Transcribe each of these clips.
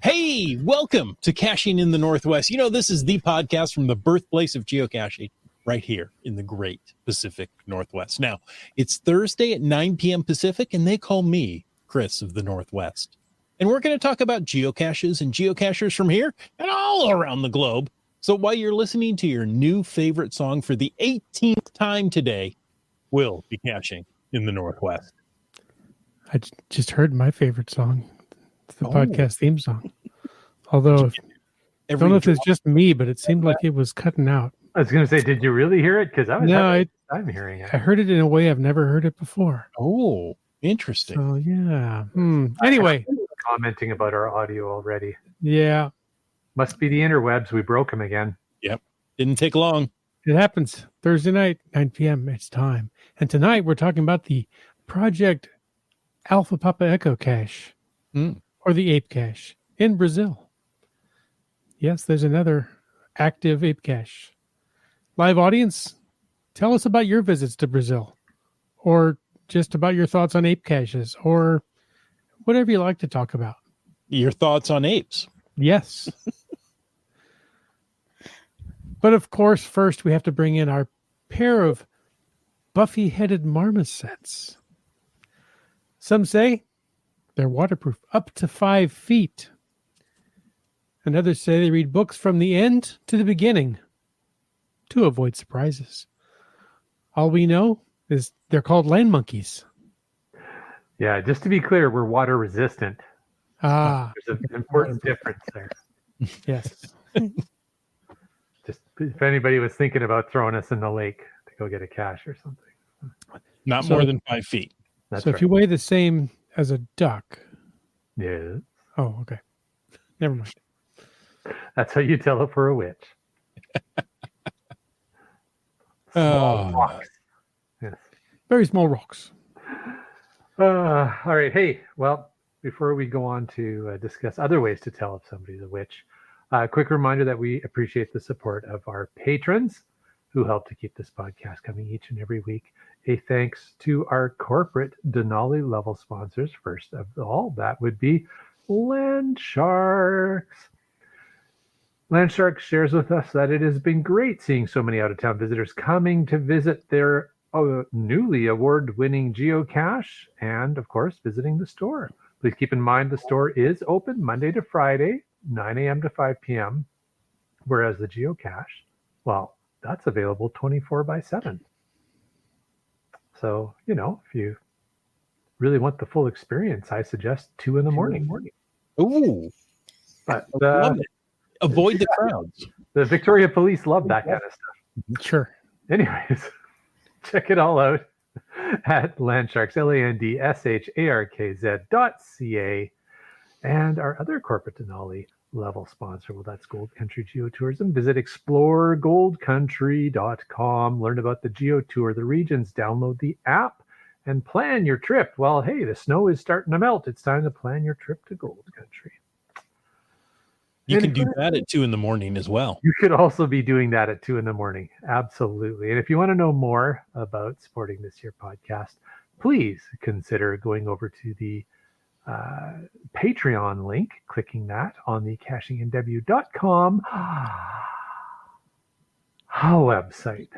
Hey, welcome to Caching in the Northwest. You know, this is the podcast from the birthplace of geocaching right here in the great Pacific Northwest. Now, it's Thursday at 9 p.m. Pacific, and they call me Chris of the Northwest. And we're going to talk about geocaches and geocachers from here and all around the globe. So while you're listening to your new favorite song for the 18th time today, we'll be caching in the Northwest. I just heard my favorite song. The podcast theme song. Although I don't know if it's just me, but it seemed like it was cutting out. I was going to say, did you really hear it? Because I'm hearing it. I heard it in a way I've never heard it before. Oh, interesting. So yeah. Anyway, commenting about our audio already. Yeah. Must be the interwebs. We broke them again. Yep. Didn't take long. It happens. Thursday night, 9 p.m. It's time. And tonight we're talking about the Project Alpha Papa Echo Cache. Or the A.P.E cache in Brazil. Yes, there's another active A.P.E cache. Live audience, tell us about your visits to Brazil, or just about your thoughts on A.P.E caches, or whatever you like to talk about. Your thoughts on apes. Yes. But of course, first we have to bring in our pair of buffy-headed marmosets. Some say they're waterproof up to 5 feet. And others say they read books from the end to the beginning to avoid surprises. All we know is they're called land monkeys. Yeah, just to be clear, we're water resistant. There's an important difference there. Yes. Just if anybody was thinking about throwing us in the lake to go get a cache or something. Not more than 5 feet. That's so right. If you weigh the same as a duck. Yeah. Oh, okay. Never mind. That's how you tell if we're a witch. Small rocks. Yes. Very small rocks. All right. Hey, well, before we go on to discuss other ways to tell if somebody's a witch, a quick reminder that we appreciate the support of our patrons who help to keep this podcast coming each and every week. A thanks to our corporate Denali level sponsors. First of all, that would be Land Sharks. Land Sharks shares with us that it has been great seeing so many out-of-town visitors coming to visit their newly award-winning geocache and, of course, visiting the store. Please keep in mind the store is open Monday to Friday, 9 a.m. to 5 p.m., whereas the geocache, well, that's available 24/7. So, you know, if you really want the full experience, I suggest 2 in the morning. Ooh. But avoid the crowds. The Victoria Police love that kind of stuff. Sure. Anyways, check it all out at Landsharks, LANDSHARKZ.ca, and our other corporate Denali level sponsor, well, that's Gold Country Geotourism. Visit exploregoldcountry.com, learn about the Geotour, the regions, download the app, and plan your trip. Well, hey, the snow is starting to melt. It's time to plan your trip to Gold Country. You can do that at 2 in the morning as well. You could also be doing that at 2 in the morning. Absolutely. And if you want to know more about supporting this here podcast, please consider going over to the Patreon link, clicking that on the cachingnw.com website.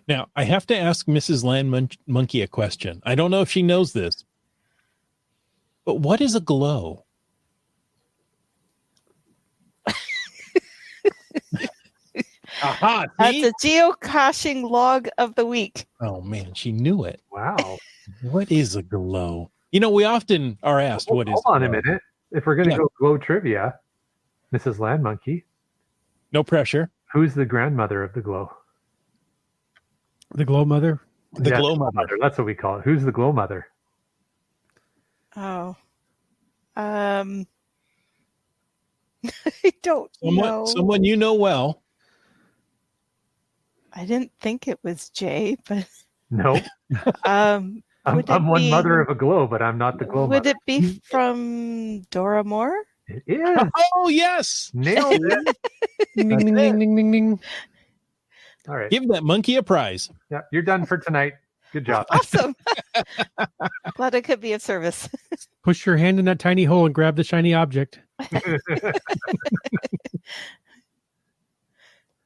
Now, I have to ask Mrs. Land Monkey a question. I don't know if she knows this, but what is a glow? Aha! That's a geocaching log of the week. Oh, man, she knew it. Wow. What is a glow? You know, we often are asked what is. Hold on a minute. If we're going to go glow trivia, Mrs. Land Monkey. No pressure. Who's the grandmother of the glow? The glow mother? The glow mother. That's what we call it. Who's the glow mother? Oh. I don't know. Someone you know well. I didn't think it was Jay, but nope. I'm one mother of a glow, but I'm not the glow Would mother. it be from Dora Moore? It is. Oh, yes. Nailed it. Ding, ding, ding, ding, ding, ding, ding. All right. Give that monkey a prize. Yeah, you're done for tonight. Good job. Awesome. Glad I could be of service. Push your hand in that tiny hole and grab the shiny object.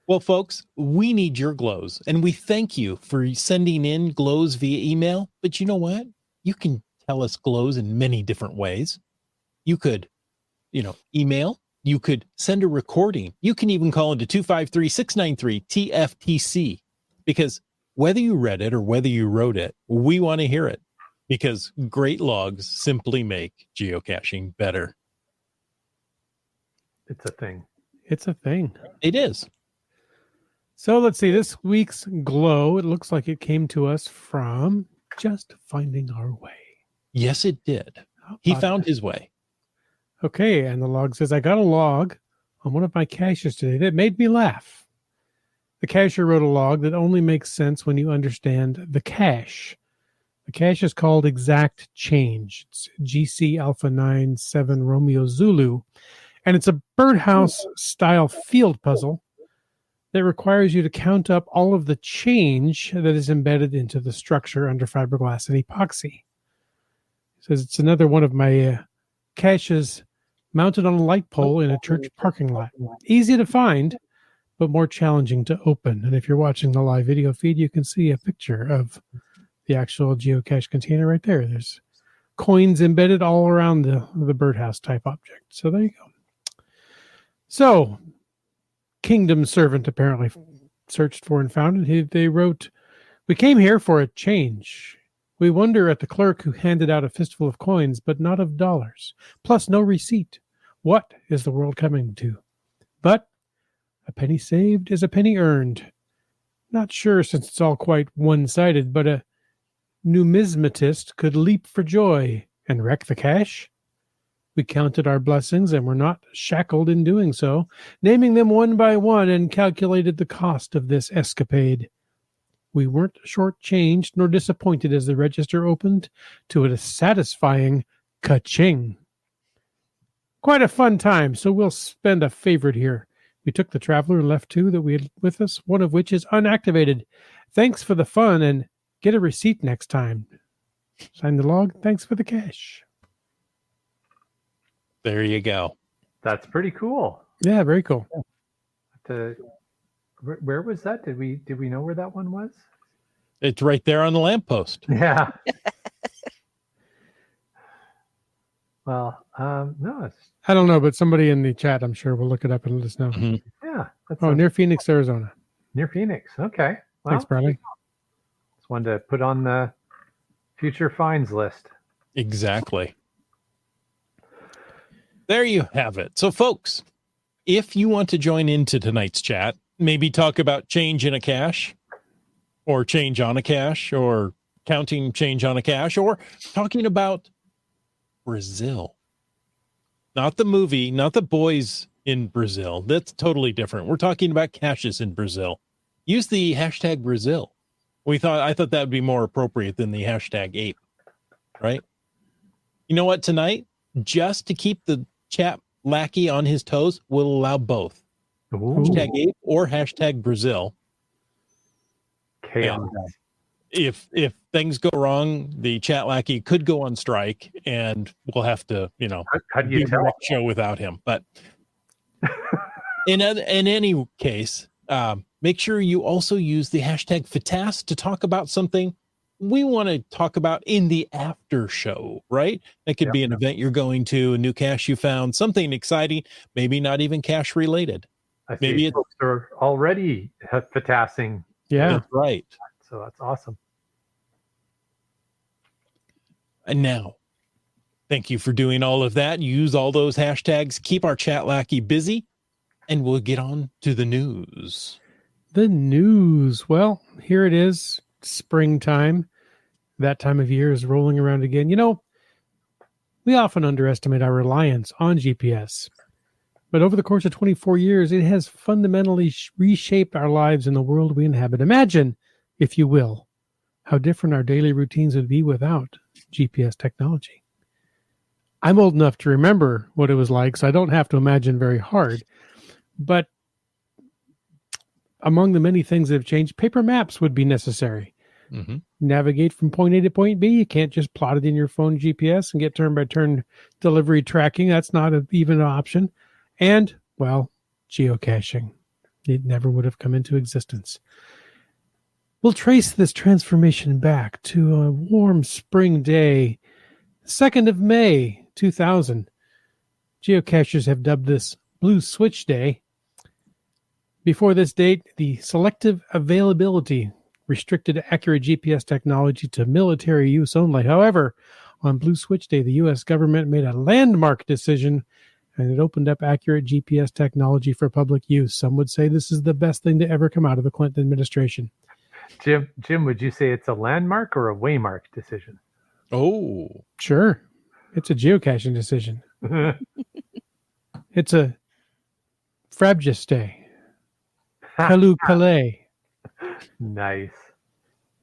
Well, folks, we need your glows, and we thank you for sending in glows via email. But you know what? You can tell us glows in many different ways. You could, email. You could send a recording. You can even call into 253-693-TFTC, because whether you read it or whether you wrote it, we want to hear it, because great logs simply make geocaching better. It's a thing. It's a thing. It is. So let's see. This week's glow, it looks like it came to us from Just Finding Our Way. Yes, it did. He found his way. Okay, and the log says, I got a log on one of my caches today that made me laugh. The cacher wrote a log that only makes sense when you understand the cache. The cache is called Exact Change. It's GC Alpha 97 Romeo Zulu, and it's a birdhouse-style field puzzle that requires you to count up all of the change that is embedded into the structure under fiberglass and epoxy. It says it's another one of my caches mounted on a light pole in a church parking lot. Easy to find, but more challenging to open. And if you're watching the live video feed, you can see a picture of the actual geocache container right there. There's coins embedded all around the birdhouse type object. So there you go. So, Kingdom Servant apparently searched for and found it. They wrote, we came here for a change. We wonder at the clerk who handed out a fistful of coins, but not of dollars, plus no receipt. What is the world coming to? But a penny saved is a penny earned. Not sure, since it's all quite one-sided, but a numismatist could leap for joy and wreck the cash. We counted our blessings and were not shackled in doing so, naming them one by one, and calculated the cost of this escapade. We weren't shortchanged nor disappointed as the register opened to a satisfying ka-ching. Quite a fun time, so we'll spend a favorite here. We took the traveler and left two that we had with us, one of which is unactivated. Thanks for the fun, and get a receipt next time. Sign the log. Thanks for the cash. There you go. That's pretty cool. Yeah, very cool. Where was that? Did we know where that one was? It's right there on the lamppost. Yeah. Well, no, it's I don't know, but somebody in the chat, I'm sure, will look it up and let us know. Mhm. yeah. That's Near Phoenix, Arizona. near Phoenix. Okay. Well, Thanks, Bradley. just wanted to put on the future finds list. Exactly. There you have it. So, folks, if you want to join into tonight's chat, maybe talk about change in a cache, or change on a cache, or counting change on a cache, or talking about Brazil. Not the movie, not the boys in Brazil. That's totally different. We're talking about caches in Brazil. Use the hashtag Brazil. I thought that would be more appropriate than the hashtag A.P.E, right? You know what, tonight, just to keep the chat lackey on his toes, we'll allow both. Ooh, Hashtag A.P.E or hashtag Brazil. chaos. And if things go wrong, the chat lackey could go on strike, and we'll have to, How do do you the tell? next show without him. But in any case, make sure you also use the hashtag FATAS to talk about something we want to talk about in the after show, right? That could be an event you're going to, a new cache you found, something exciting, maybe not even cache related. I see Maybe folks are already fatassing, Yeah. That's right. so that's awesome. And now, thank you for doing all of that. Use all those hashtags. Keep our chat lackey busy, and we'll get on to the news. The news. Well, here it is. Springtime. That time of year is rolling around again. We often underestimate our reliance on GPS. But over the course of 24 years, it has fundamentally reshaped our lives in the world we inhabit. Imagine, if you will, how different our daily routines would be without GPS technology. I'm old enough to remember what it was like, so I don't have to imagine very hard. But among the many things that have changed, paper maps would be necessary. Mm-hmm. Navigate from point A to point B. You can't just plot it in your phone GPS and get turn-by-turn delivery tracking. That's not even an option. And, well, geocaching. It never would have come into existence. We'll trace this transformation back to a warm spring day, 2nd of May, 2000. Geocachers have dubbed this Blue Switch Day. Before this date, the selective availability restricted accurate GPS technology to military use only. However, on Blue Switch Day, the U.S. government made a landmark decision, and it opened up accurate GPS technology for public use. Some would say this is the best thing to ever come out of the Clinton administration. Jim, would you say it's a landmark or a waymark decision? Oh, Sure. It's a geocaching decision. It's a Frabjous Day. Kalu Kalei. Nice.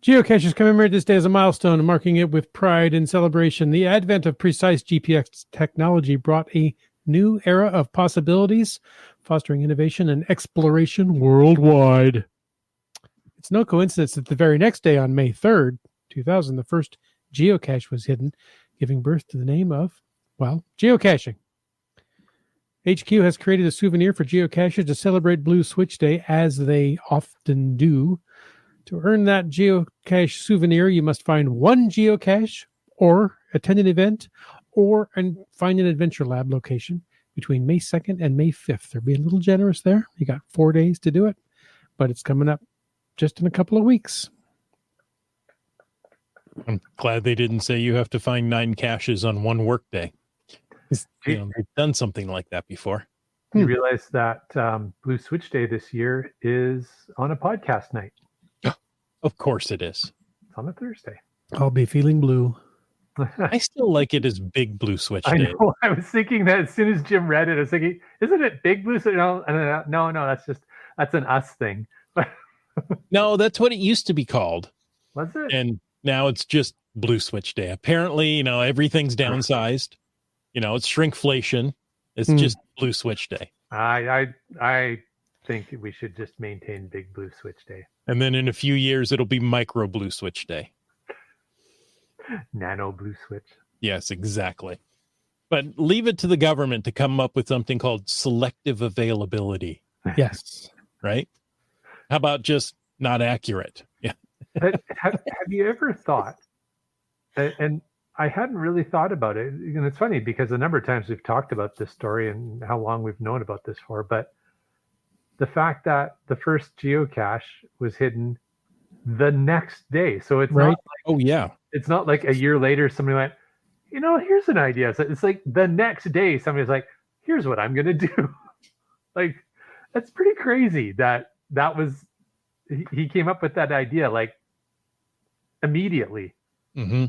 Geocachers commemorate this day as a milestone, marking it with pride and celebration. The advent of precise GPS technology brought a new era of possibilities, fostering innovation and exploration worldwide. It's no coincidence that the very next day, on May 3rd, 2000, the first geocache was hidden, giving birth to the name of, well, geocaching. HQ has created a souvenir for geocachers to celebrate Blue Switch Day, as they often do. To earn that geocache souvenir, you must find one geocache or attend an event or find an Adventure Lab location between May 2nd and May 5th. They're being a little generous there. You got 4 days to do it, but it's coming up just in a couple of weeks. I'm glad they didn't say you have to find 9 caches on one work day. They've done something like that before. You realize that Blue Switch Day this year is on a podcast night. Of course it is. It's on a Thursday. I'll be feeling blue. I still like it as Big Blue Switch I Day. know. I was thinking that as soon as Jim read it, I was thinking, isn't it Big Blue Switch? No, that's an us thing. No, that's what it used to be called. Was it? And now it's just Blue Switch Day. Apparently, everything's downsized. It's shrinkflation. It's just Blue Switch Day. I think we should just maintain Big Blue Switch Day. And then in a few years, it'll be Micro Blue Switch Day. Nano Blue Switch. Yes, exactly. But leave it to the government to come up with something called selective availability. Yes. Right? How about just not accurate? Yeah. Have you ever thought, and I hadn't really thought about it, and it's funny because a number of times we've talked about this story and how long we've known about this for, but the fact that the first geocache was hidden the next day. So it's right. It's not like a year later somebody went, here's an idea. So it's like the next day somebody's like, here's what I'm gonna do. Like, that's pretty crazy that was he came up with that idea like immediately. Mm-hmm.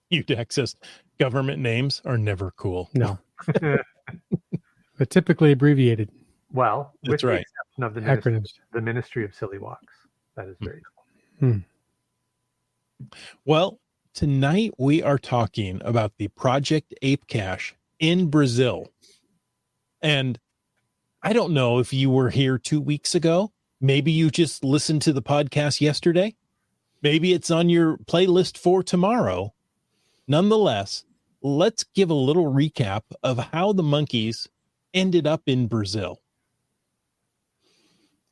You'd access government names are never cool. No. But typically abbreviated. Well, that's with right. The exception of Acronyms. the Ministry of Silly Walks. That is very cool. Well, tonight we are talking about the Project Ape Cache in Brazil. And I don't know if you were here 2 weeks ago. Maybe you just listened to the podcast yesterday. Maybe it's on your playlist for tomorrow. Nonetheless, let's give a little recap of how the monkeys ended up in Brazil.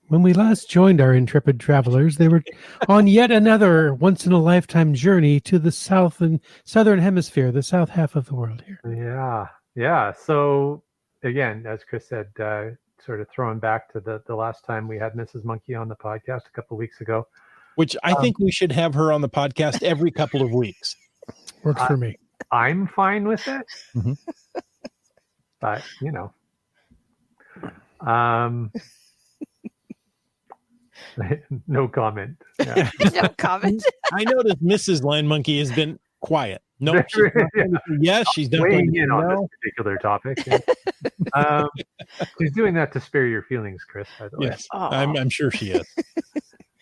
When we last joined our intrepid travelers, they were on yet another once-in-a-lifetime journey to the southern hemisphere, the south half of the world here. Yeah. So, again, as Chris said, sort of throwing back to the last time we had Mrs. Monkey on the podcast a couple of weeks ago. Which I think we should have her on the podcast every couple of weeks. Works for me. I'm fine with it. Mm-hmm. But, no comment. Yeah. No comment. I noticed Mrs. Land Monkey has been quiet. No, she's not weighing going to in on this particular topic. Yeah. She's doing that to spare your feelings, Chris, by the way. Yes, I'm sure she is.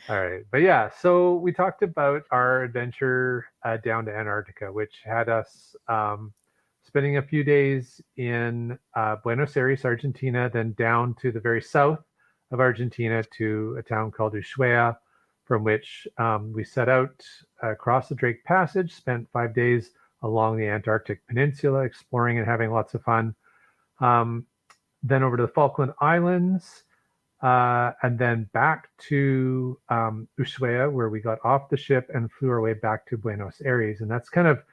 All right. But yeah, so we talked about our adventure down to Antarctica, which had us spending a few days in Buenos Aires, Argentina, then down to the very south of Argentina to a town called Ushuaia, from which we set out across the Drake Passage, spent 5 days along the Antarctic Peninsula, exploring and having lots of fun. Then over to the Falkland Islands, and then back to Ushuaia, where we got off the ship and flew our way back to Buenos Aires. And that's kind of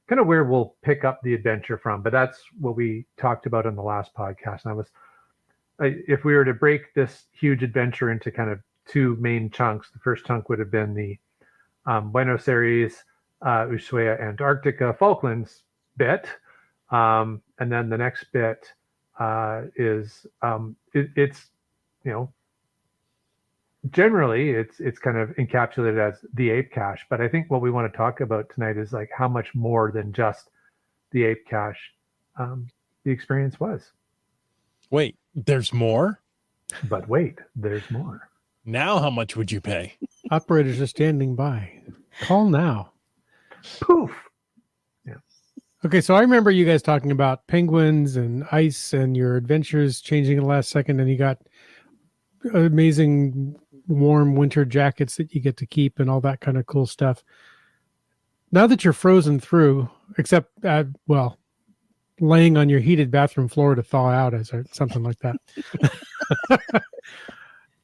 where we'll pick up the adventure from. But that's what we talked about in the last podcast. And if we were to break this huge adventure into kind of two main chunks, the first chunk would have been the Buenos Aires, Ushuaia, Antarctica, Falklands bit. And then the next bit is it's generally it's kind of encapsulated as the ape cache, but I think what we want to talk about tonight is like how much more than just the ape cache the experience was. Wait, there's more? But wait, there's more. Now how much would you pay? Operators are standing by. Call now. Poof. Okay, so I remember you guys talking about penguins and ice and your adventures changing at the last second, and you got amazing warm winter jackets that you get to keep and all that kind of cool stuff. Now that you're frozen through, except, laying on your heated bathroom floor to thaw out, something like that.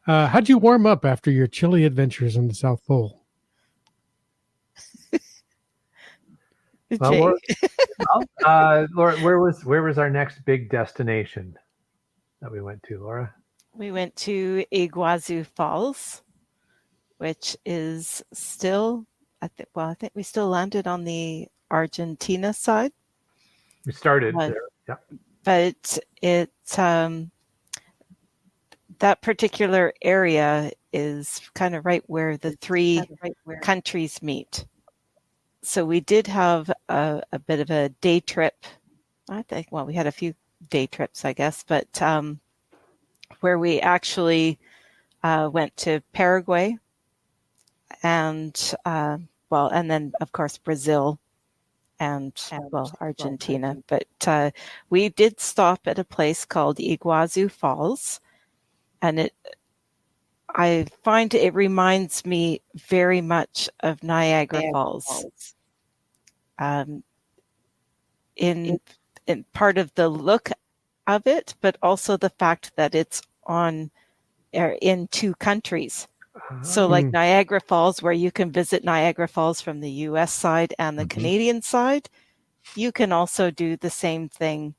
How'd you warm up after your chilly adventures in the South Pole? Laura, where was our next big destination that we went to, Laura? We went to Iguazu Falls, which is still, I think we still landed on the Argentina side. We started there, yeah. But that particular area is kind of right where the three countries meet. So we did have a bit of a day trip. I think, we had a few day trips, I guess, but where we actually went to Paraguay and then of course Brazil and Argentina. But we did stop at a place called Iguazu Falls, and I find it reminds me very much of Niagara Falls. In part of the look of it, but also the fact that it's in two countries. So like Niagara Falls, where you can visit Niagara Falls from the US side and the Canadian side, you can also do the same thing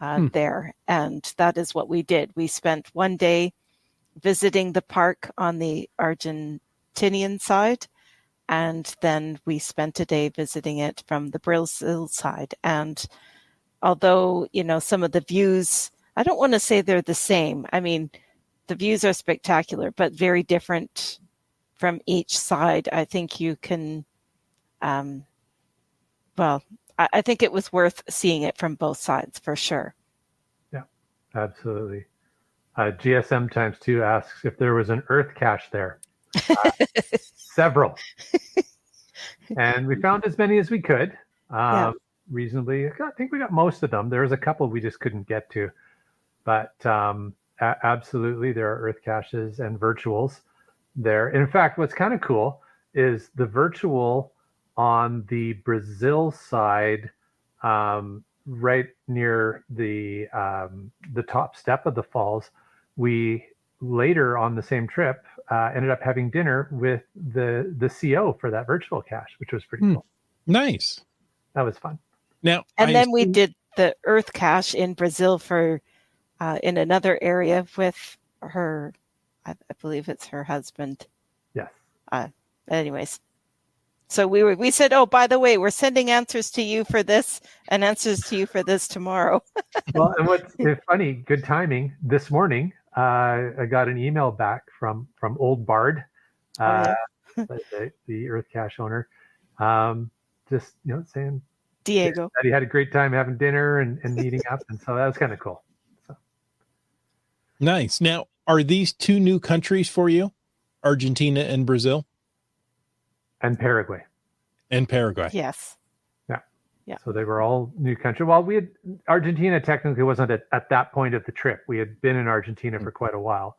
there. And that is what we did. We spent one day visiting the park on the Argentinian side, and then we spent a day visiting it from the Brazil side. And although, some of the views, I don't want to say they're the same. I mean, the views are spectacular, but very different from each side. I think you can, I think it was worth seeing it from both sides for sure. Yeah, absolutely. GSM times 2 asks if there was an earth cache there. Several. And we found as many as we could. Reasonably. I think we got most of them. There was a couple we just couldn't get to. But absolutely, there are earth caches and virtuals there. In fact, what's kind of cool is the virtual on the Brazil side, right near the top step of the falls. We later on the same trip ended up having dinner with the CO for that virtual cache, which was pretty cool. Nice. That was fun. Now, then we did the earth cache in Brazil for in another area with her, I believe it's her husband. Yes. Anyways, so we said, oh, by the way, we're sending answers to you for this and answers to you for this tomorrow. Well, and what's funny, good timing. This morning, I got an email back from Old Bard, the earth cache owner, just saying Diego that he had a great time having dinner and meeting up, and so that was kind of cool. So. Nice. Now, are these two new countries for you? Argentina and Brazil and Paraguay. and Paraguay. Yes. Yeah. So they were all new country. Well, Argentina technically wasn't at that point of the trip. We had been in Argentina for quite a while.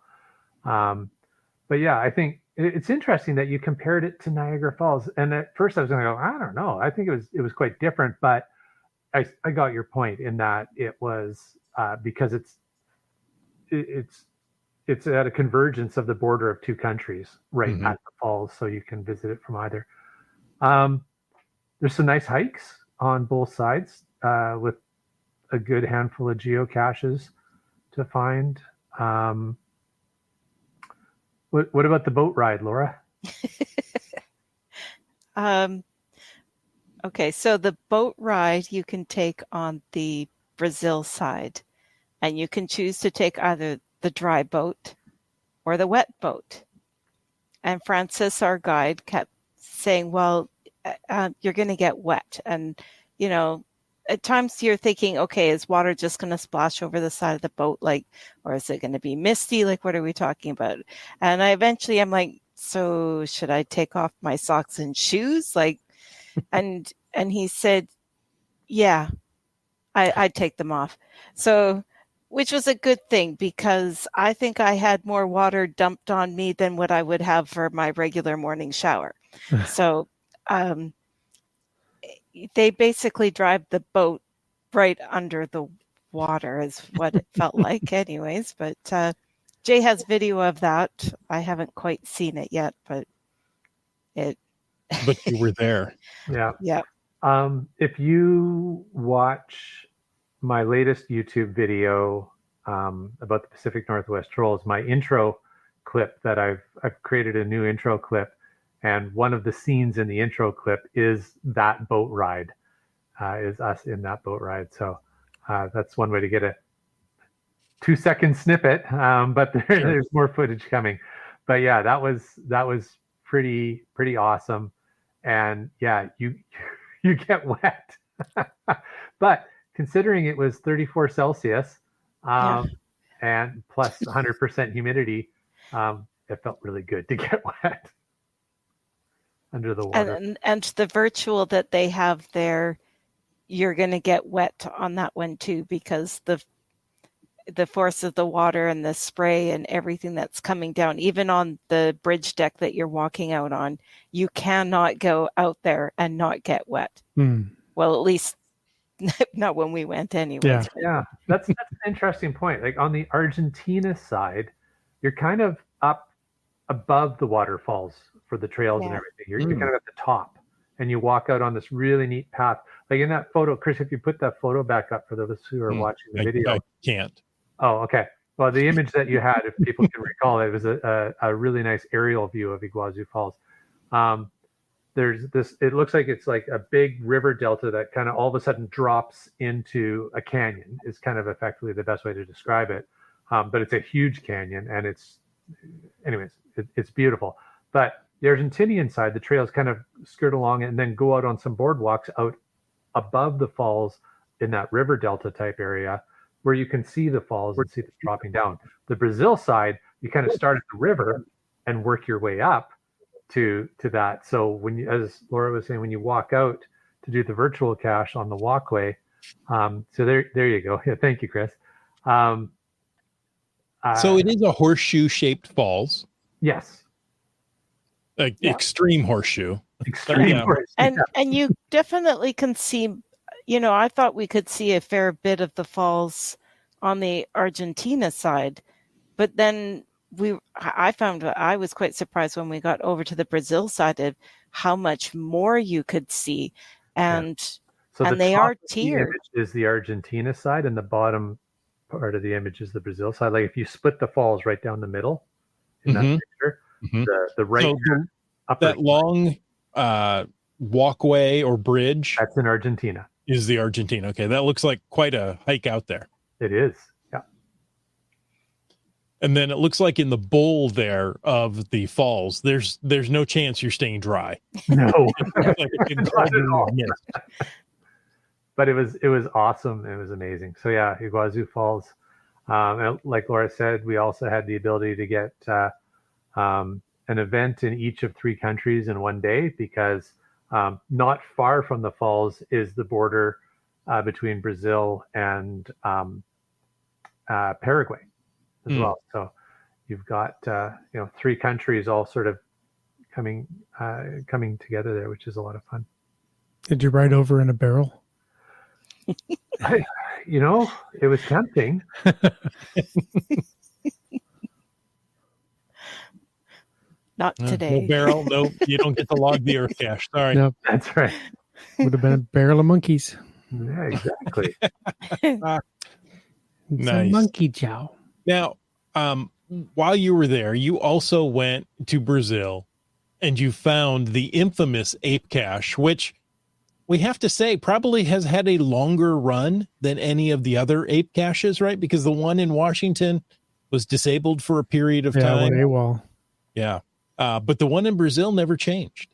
But yeah, I think it's interesting that you compared it to Niagara Falls. And at first I was going to go, I don't know. I think it was quite different, but I got your point in that it was because it's at a convergence of the border of two countries right at the falls, so you can visit it from either. There's some nice hikes on both sides with a good handful of geocaches to find. What about the boat ride, Laura? Okay, so the boat ride you can take on the Brazil side, and you can choose to take either the dry boat or the wet boat. And Francis, our guide, kept saying, well, you're going to get wet. And, at times you're thinking, okay, is water just going to splash over the side of the boat? Or is it going to be misty? What are we talking about? And I'm like, so should I take off my socks and shoes? And he said, yeah, I'd take them off. So, which was a good thing, because I think I had more water dumped on me than what I would have for my regular morning shower. So, they basically drive the boat right under the water is what it felt like anyways. But Jay has video of that. I haven't quite seen it yet, but But you were there. Yeah. Yeah. If you watch my latest YouTube video about the Pacific Northwest Trolls, my intro clip that I've created a new intro clip, and one of the scenes in the intro clip is that boat ride, is us in that boat ride. So that's one way to get a 2-second snippet, but there's more footage coming. But yeah, that was pretty awesome. And yeah, you get wet. But considering it was 34 Celsius and plus 100% humidity, it felt really good to get wet under the water. And the virtual that they have there, you're going to get wet on that one too, because the force of the water and the spray and everything that's coming down, even on the bridge deck that you're walking out on, you cannot go out there and not get wet. Well, at least not when we went anyway. Yeah, that's an interesting point. On the Argentina side, you're kind of up above the waterfalls for the trails and everything. You're kind of at the top, and you walk out on this really neat path. In that photo, Chris, if you put that photo back up for those who are watching the video. I can't. Oh, okay. Well, the image that you had, if people can recall, it was a really nice aerial view of Iguazu Falls. There's this, it looks like it's like a big river delta that kind of all of a sudden drops into a canyon, is kind of effectively the best way to describe it. But it's a huge canyon, and it's beautiful. But the Argentinian side, the trails kind of skirt along and then go out on some boardwalks out above the falls in that river delta type area, where you can see the falls and see them dropping down. The Brazil side, you kind of start at the river and work your way up to that. So when you, as Laura was saying, when you walk out to do the virtual cache on the walkway, so there you go. Yeah, thank you, Chris. So it is a horseshoe shaped falls. Yes. Extreme horseshoe. Extreme horseshoe. And you definitely can see, I thought we could see a fair bit of the falls on the Argentina side, but then I found I was quite surprised when we got over to the Brazil side of how much more you could see. And so and they are tiered. The image is the Argentina side, and the bottom part of the image is the Brazil side. If you split the falls right down the middle in that picture, the right that long walkway or bridge, that's in Argentina. Is the Argentina. Okay, that looks like quite a hike out there. It is. Yeah. And then it looks like in the bowl there of the falls, there's no chance you're staying dry. No. Not at all. But it was awesome. It was amazing. So yeah, Iguazu Falls. And like Laura said, we also had the ability to get an event in each of 3 countries in one day, because not far from the falls is the border between Brazil and Paraguay as well. So you've got 3 countries all sort of coming together there, which is a lot of fun. Did you ride over in a barrel? It was tempting. Not today. No barrel. No, you don't get to log the Earth cache. Sorry. Nope. That's right. Would have been a barrel of monkeys. Yeah, exactly. It's Nice. a monkey chow. Now, while you were there, you also went to Brazil and you found the infamous Ape cache, which we have to say probably has had a longer run than any of the other ape caches, right? Because the one in Washington was disabled for a period of time. AWOL. Yeah. But the one in Brazil never changed.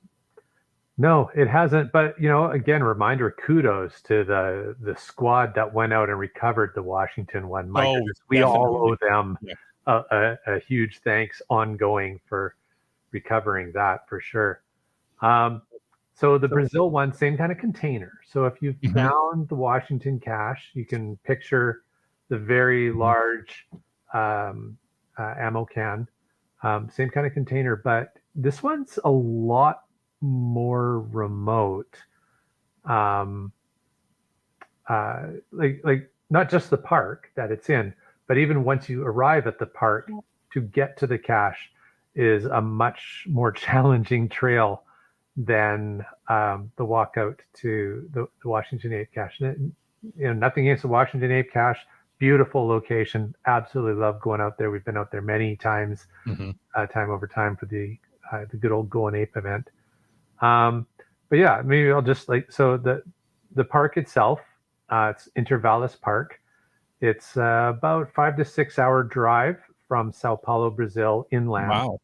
No, it hasn't. But, again, reminder, kudos to the squad that went out and recovered the Washington one. My goodness, we all owe them a huge thanks ongoing for recovering that, for sure. So the Brazil one, same kind of container. So if you've found the Washington cache, you can picture the very large ammo can. Same kind of container, but this one's a lot more remote. Like not just the park that it's in, but even once you arrive at the park, to get to the cache is a much more challenging trail than the walkout to the Washington Ape cache. Nothing against the Washington Ape cache. Beautiful location. Absolutely love going out there. We've been out there many times, time over time, for the good old Go and Ape event. But yeah, maybe I'll just the park itself. It's Intervalos Park. It's about 5 to 6 hour drive from Sao Paulo, Brazil, inland. Wow.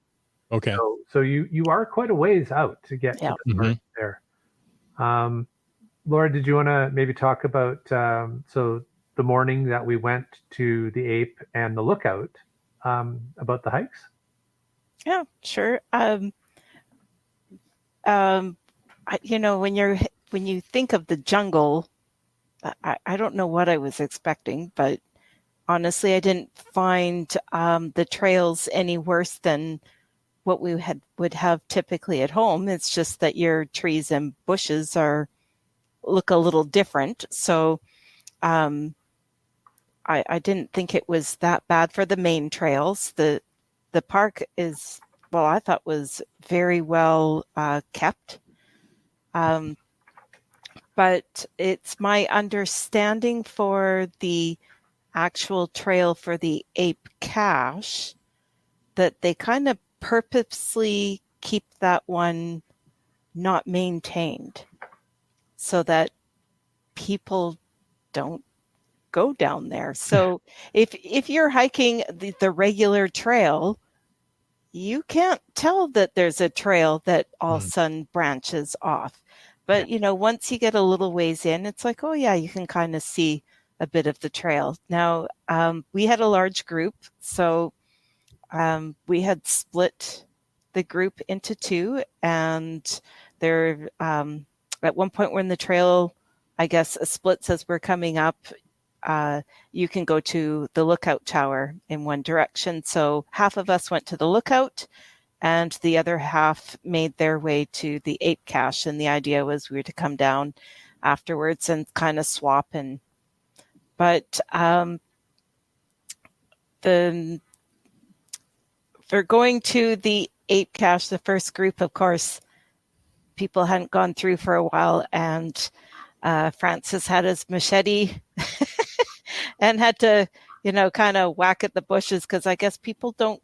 Okay. So you are quite a ways out to get to the park there. Laura, did you want to maybe talk about the morning that we went to the Ape and the Lookout, about the hikes? Yeah, sure. When you think of the jungle, I don't know what I was expecting, but honestly, I didn't find the trails any worse than what we would have typically at home. It's just that your trees and bushes look a little different. So I didn't think it was that bad for the main trails. The park I thought was very well kept. But it's my understanding for the actual trail for the Ape cache that they kind of purposely keep that one not maintained so that people don't go down there. So if you're hiking the regular trail, you can't tell that there's a trail that all of a sudden branches off. But, once you get a little ways in, it's like, oh, yeah, you can kind of see a bit of the trail. Now, we had a large group, so we had split the group into 2. And there, at one point, we're in the trail, I guess, a split says we're coming up. You can go to the Lookout Tower in one direction. So half of us went to the Lookout, and the other half made their way to the Ape cache. And the idea was we were to come down afterwards and kind of swap. But for going to the Ape cache, the first group, of course, people hadn't gone through for a while, and Francis had his machete and had to, kind of whack at the bushes, because I guess people don't,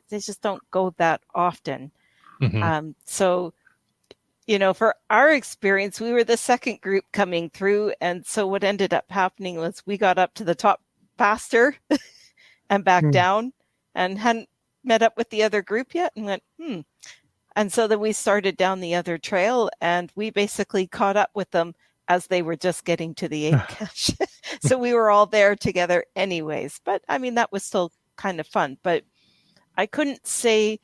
they just don't go that often. So, for our experience, we were the second group coming through. And so what ended up happening was we got up to the top faster and back down, and hadn't met up with the other group yet, and went, And so then we started down the other trail, and we basically caught up with them as they were just getting to the Ape cache. So we were all there together anyways. But I mean, that was still kind of fun. But I couldn't say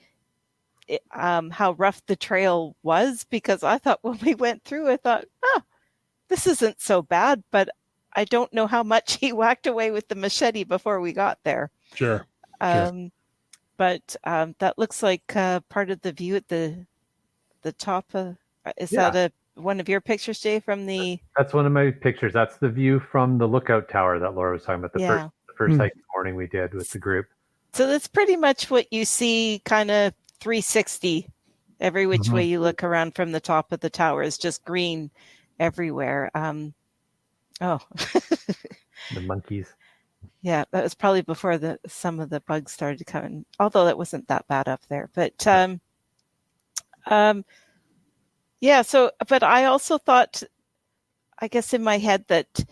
how rough the trail was, because I thought when we went through, I thought, oh, this isn't so bad, but I don't know how much he whacked away with the machete before we got there. Sure. But that looks like part of the view at the top of, is Yeah. that one of your pictures, Jay, from the... That's one of my pictures. That's the view from the lookout tower that Laura was talking about, the first hiking morning we did with the group. So that's pretty much what you see, kind of 360 every which way you look around from the top of the tower is just green everywhere. The monkeys. Yeah, that was probably before some of the bugs started coming, although that wasn't that bad up there. But yeah, so, but I also thought, I guess in my head, that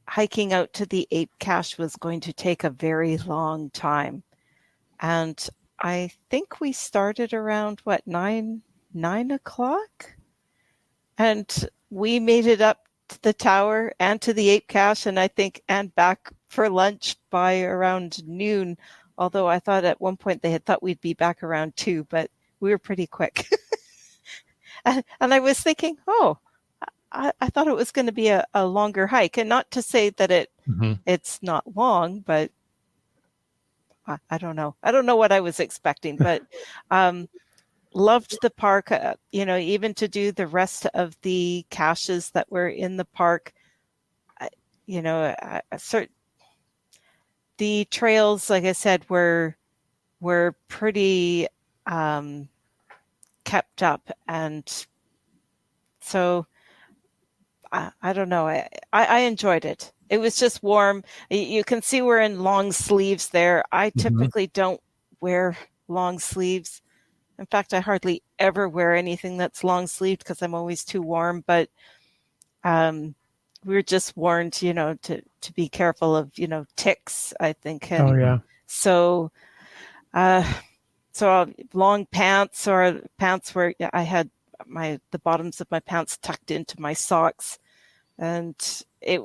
hiking out to the Ape Cache was going to take a very long time. And I think we started around, 9 o'clock? And we made it up to the tower and to the Ape Cache, and back for lunch by around noon. Although I thought at one point they had thought we'd be back around 2, but we were pretty quick. And I was thinking, I thought it was going to be a longer hike, and not to say that it's not long, but I don't know. I don't know what I was expecting, but loved the park, even to do the rest of the caches that were in the park. The trails, like I said, were pretty kept up, and so I don't know. I enjoyed it. It was just warm. You can see we're in long sleeves there. I typically don't wear long sleeves. In fact, I hardly ever wear anything that's long sleeved because I'm always too warm. But we were just warned, to be careful of, ticks, I think. And so long pants, or pants where I had the bottoms of my pants tucked into my socks, and it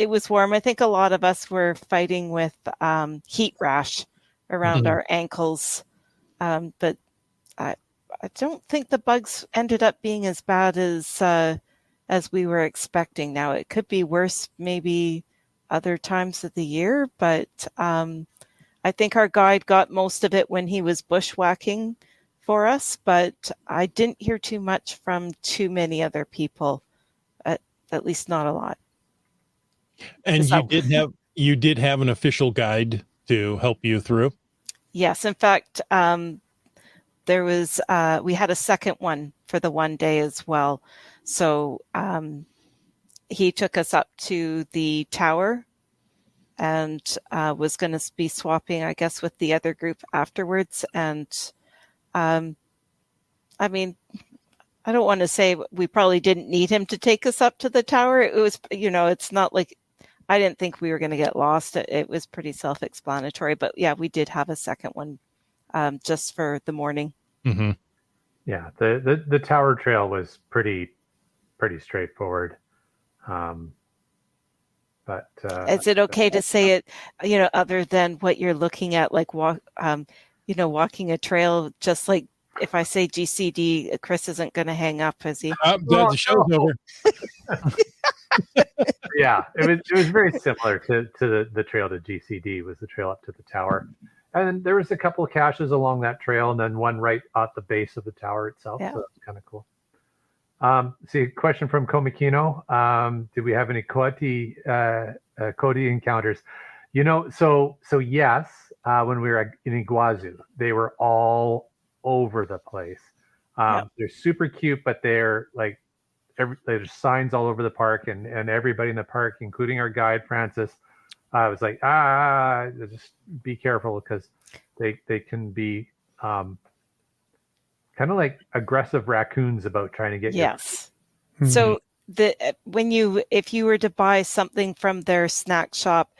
was warm. I think a lot of us were fighting with heat rash around our ankles, but I don't think the bugs ended up being as bad as we were expecting. Now, it could be worse maybe other times of the year, but I think our guide got most of it when he was bushwhacking for us, but I didn't hear too much from too many other people, at least not a lot. And you did have an official guide to help you through? Yes, in fact, there was we had a second one for the one day as well. So he took us up to the tower and was going to be swapping, I guess, with the other group afterwards. And I mean, I don't want to say we probably didn't need him to take us up to the tower. It was, it's not like I didn't think we were going to get lost. It was pretty self-explanatory. But yeah, we did have a second one just for the morning. Mm-hmm. Yeah, the tower trail was pretty straightforward. But is it okay to say it, other than what you're looking at, like walking a trail, just like if I say GCD, Chris isn't going to hang up, is he? The show's over. Yeah, it was very similar to the trail to GCD. Was the trail up to the tower, and there was a couple of caches along that trail, and then one right at the base of the tower itself. Yeah. So that's kind of cool. See, a question from Komikino. Did we have any Cody encounters? So yes, when we were in Iguazu, they were all over the place. They're super cute, but they're like, there's signs all over the park, and everybody in the park, including our guide Francis, was like, just be careful, because they can be kind of like aggressive raccoons about trying to get you. Yes. So if you were to buy something from their snack shop,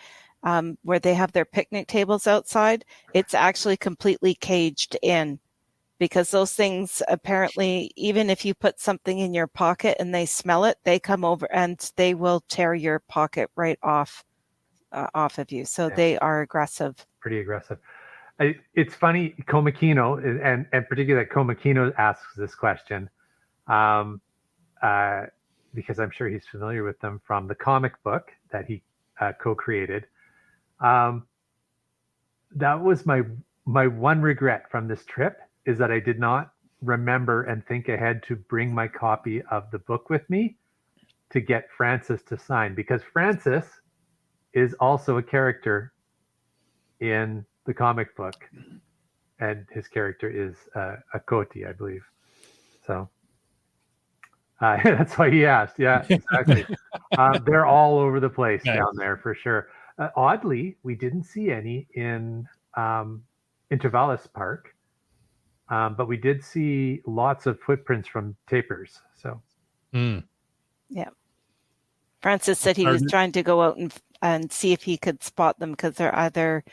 where they have their picnic tables outside, it's actually completely caged in, because those things, apparently, even if you put something in your pocket and they smell it, they come over and they will tear your pocket right off of you. So they are aggressive. Pretty aggressive. It's funny, Komakino, and particularly that Komakino asks this question, because I'm sure he's familiar with them from the comic book that he co-created. That was my one regret from this trip, is that I did not remember and think ahead to bring my copy of the book with me to get Francis to sign, because Francis is also a character in the comic book, and his character is a Koti, I believe. So that's why he asked. Yeah, exactly. They're all over the place down there for sure. Oddly, we didn't see any in Intervalis Park, but we did see lots of footprints from tapers. So, yeah. Francis said he was trying to go out and see if he could spot them, because they're either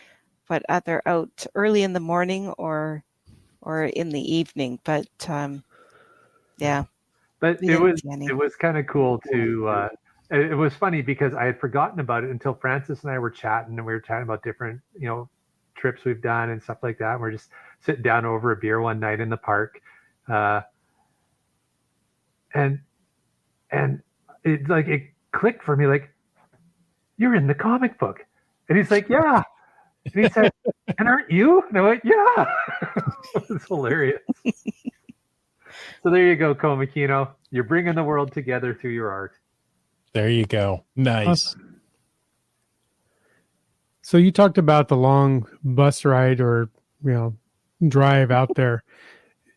out early in the morning or in the evening. But yeah. But it was kind of cool to. It was funny because I had forgotten about it until Francis and I were chatting, and we were chatting about different, trips we've done and stuff like that. And we're just sitting down over a beer one night in the park, and it clicked for me, like, you're in the comic book. And he's like, yeah. And he said, and aren't you? And I went, yeah. It was hilarious. So there you go, Komakino. You're bringing the world together through your art. There you go. Nice. So you talked about the long bus ride or, drive out there.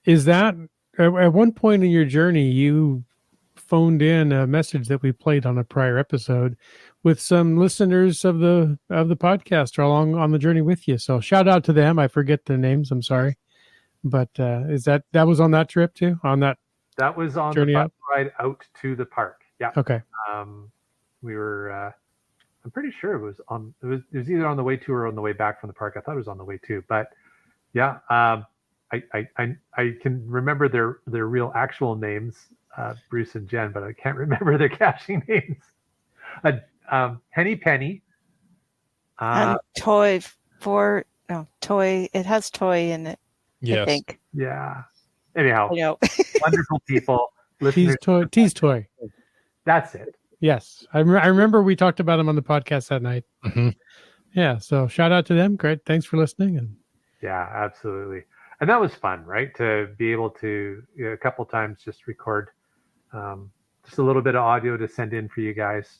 Is that at one point in your journey, you phoned in a message that we played on a prior episode with some listeners of the podcast along on the journey with you? So shout out to them. I forget their names. I'm sorry. But is that was on that trip too? That was on journey the bus ride out to the park. Yeah. Okay. We were. I'm pretty sure it was either on the way to or on the way back from the park. I thought it was on the way to, but yeah. I can remember their real actual names, Bruce and Jen, but I can't remember their caching names. Henny Penny. Toy. It has toy in it. Yes. I think. Yeah. Anyhow, I know. wonderful people. Tease toy. That's it. Yes, I remember we talked about them on the podcast that night. Mm-hmm. Yeah, so shout out to them. Great, thanks for listening. And yeah, absolutely. And that was fun, right? To be able to a couple times just record just a little bit of audio to send in for you guys.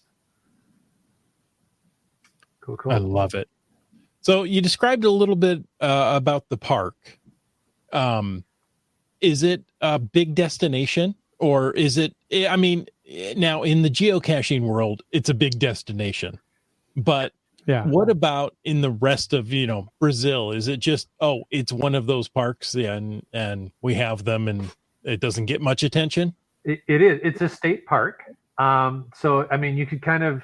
Cool. I love it. So you described a little bit about the park. Is it a big destination, or is it? I mean, now in the geocaching world, it's a big destination, but yeah, what about in the rest of Brazil? Is it just it's one of those parks, and we have them, and it doesn't get much attention? It is. It's a state park. So I mean, you could kind of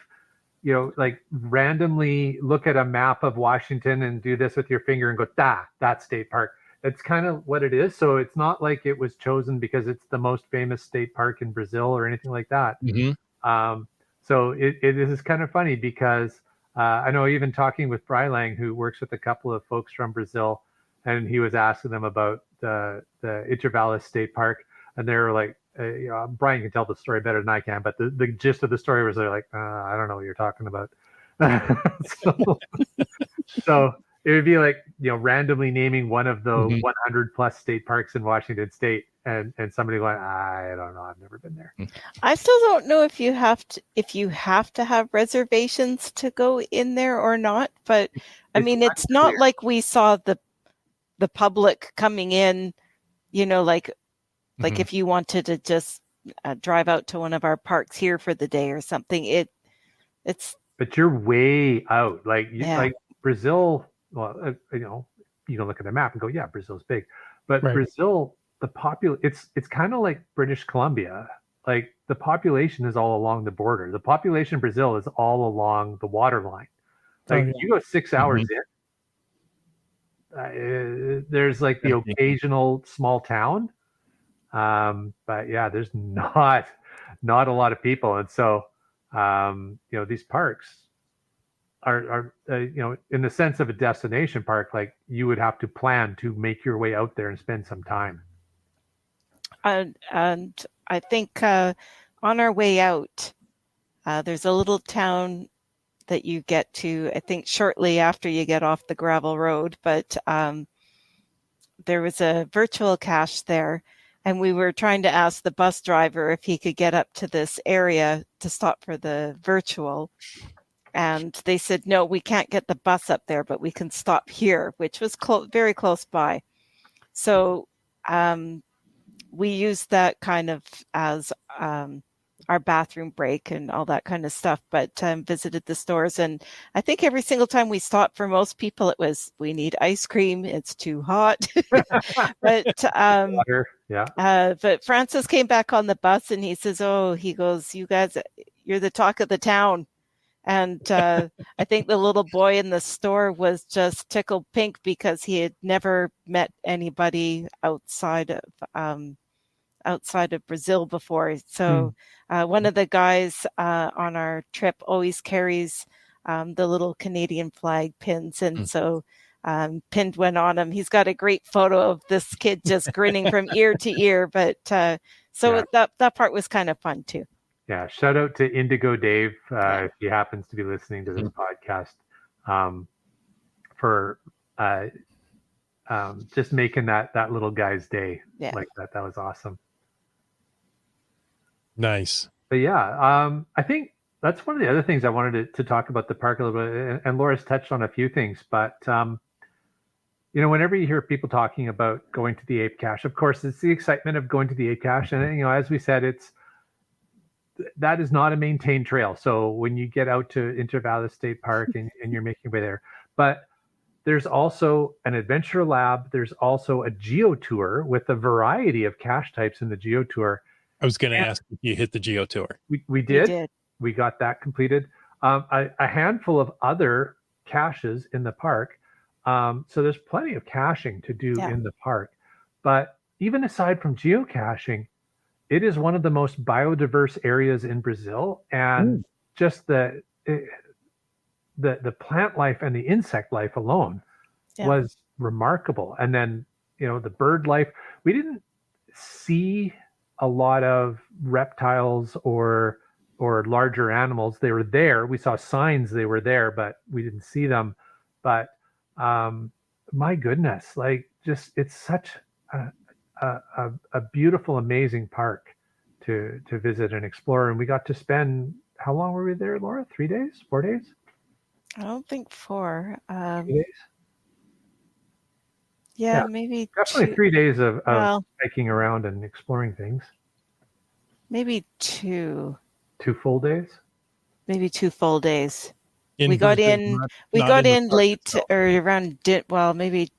like randomly look at a map of Washington and do this with your finger and go, that state park. That's kind of what it is. So it's not like it was chosen because it's the most famous state park in Brazil or anything like that. Mm-hmm. So it is kind of funny because I know even talking with Brylang, who works with a couple of folks from Brazil, and he was asking them about the Intervalis State Park, and they were like, Brian can tell the story better than I can, but the gist of the story was they're like, I don't know what you're talking about. So it would be like, randomly naming one of the 100 plus state parks in Washington State, and somebody going, I don't know, I've never been there. I still don't know if you have to have reservations to go in there or not. But I mean, it's not like we saw the public coming in, like if you wanted to just drive out to one of our parks here for the day or something. It's. But you're way out, like Brazil. Well, you can look at a map and go, yeah, Brazil's big, but right. Brazil, it's kind of like British Columbia. Like the population is all along the border. The population in Brazil is all along the water line. Like you go 6 hours in, there's like the occasional small town, but yeah, there's not a lot of people, and so these parks are in the sense of a destination park, like you would have to plan to make your way out there and spend some time. And I think on our way out, there's a little town that you get to, I think, shortly after you get off the gravel road. But there was a virtual cache there, and we were trying to ask the bus driver if he could get up to this area to stop for the virtual. And they said, no, we can't get the bus up there, but we can stop here, which was very close by. So we used that kind of as our bathroom break and all that kind of stuff, but visited the stores. And I think every single time we stopped, for most people, it was, we need ice cream. It's too hot. But Water, yeah. But Francis came back on the bus and he says, he goes, you guys, you're the talk of the town. And I think the little boy in the store was just tickled pink because he had never met anybody outside of Brazil before. So one of the guys on our trip always carries the little Canadian flag pins. And so pinned one on him. He's got a great photo of this kid just grinning from ear to ear. But that part was kind of fun too. Yeah, shout out to Indigo Dave if he happens to be listening to this podcast, for just making that little guy's day like that. That was awesome. Nice. But I think that's one of the other things I wanted to talk about the park a little bit. And Laura's touched on a few things, but whenever you hear people talking about going to the Ape Cache, of course, it's the excitement of going to the Ape Cache, and as we said, that is not a maintained trail. So when you get out to Intervalley State Park and you're making your way there, but there's also an adventure lab. There's also a geo tour with a variety of cache types in the geo tour. I was going to ask if you hit the geo tour. We did. We got that completed. A handful of other caches in the park. So there's plenty of caching to do in the park. But even aside from geocaching, it is one of the most biodiverse areas in Brazil, and just the plant life and the insect life alone was remarkable. And then, the bird life, we didn't see a lot of reptiles or larger animals. They were there. We saw signs they were there, but we didn't see them. But my goodness, it's such a beautiful, amazing park to visit and explore. And we got to spend, how long were we there, Laura? 3 days? 4 days? I don't think 4. 3 days? Yeah, maybe definitely 3 days of hiking around and exploring things. Maybe 2. 2 full days? Maybe 2 full days. We got in late or around maybe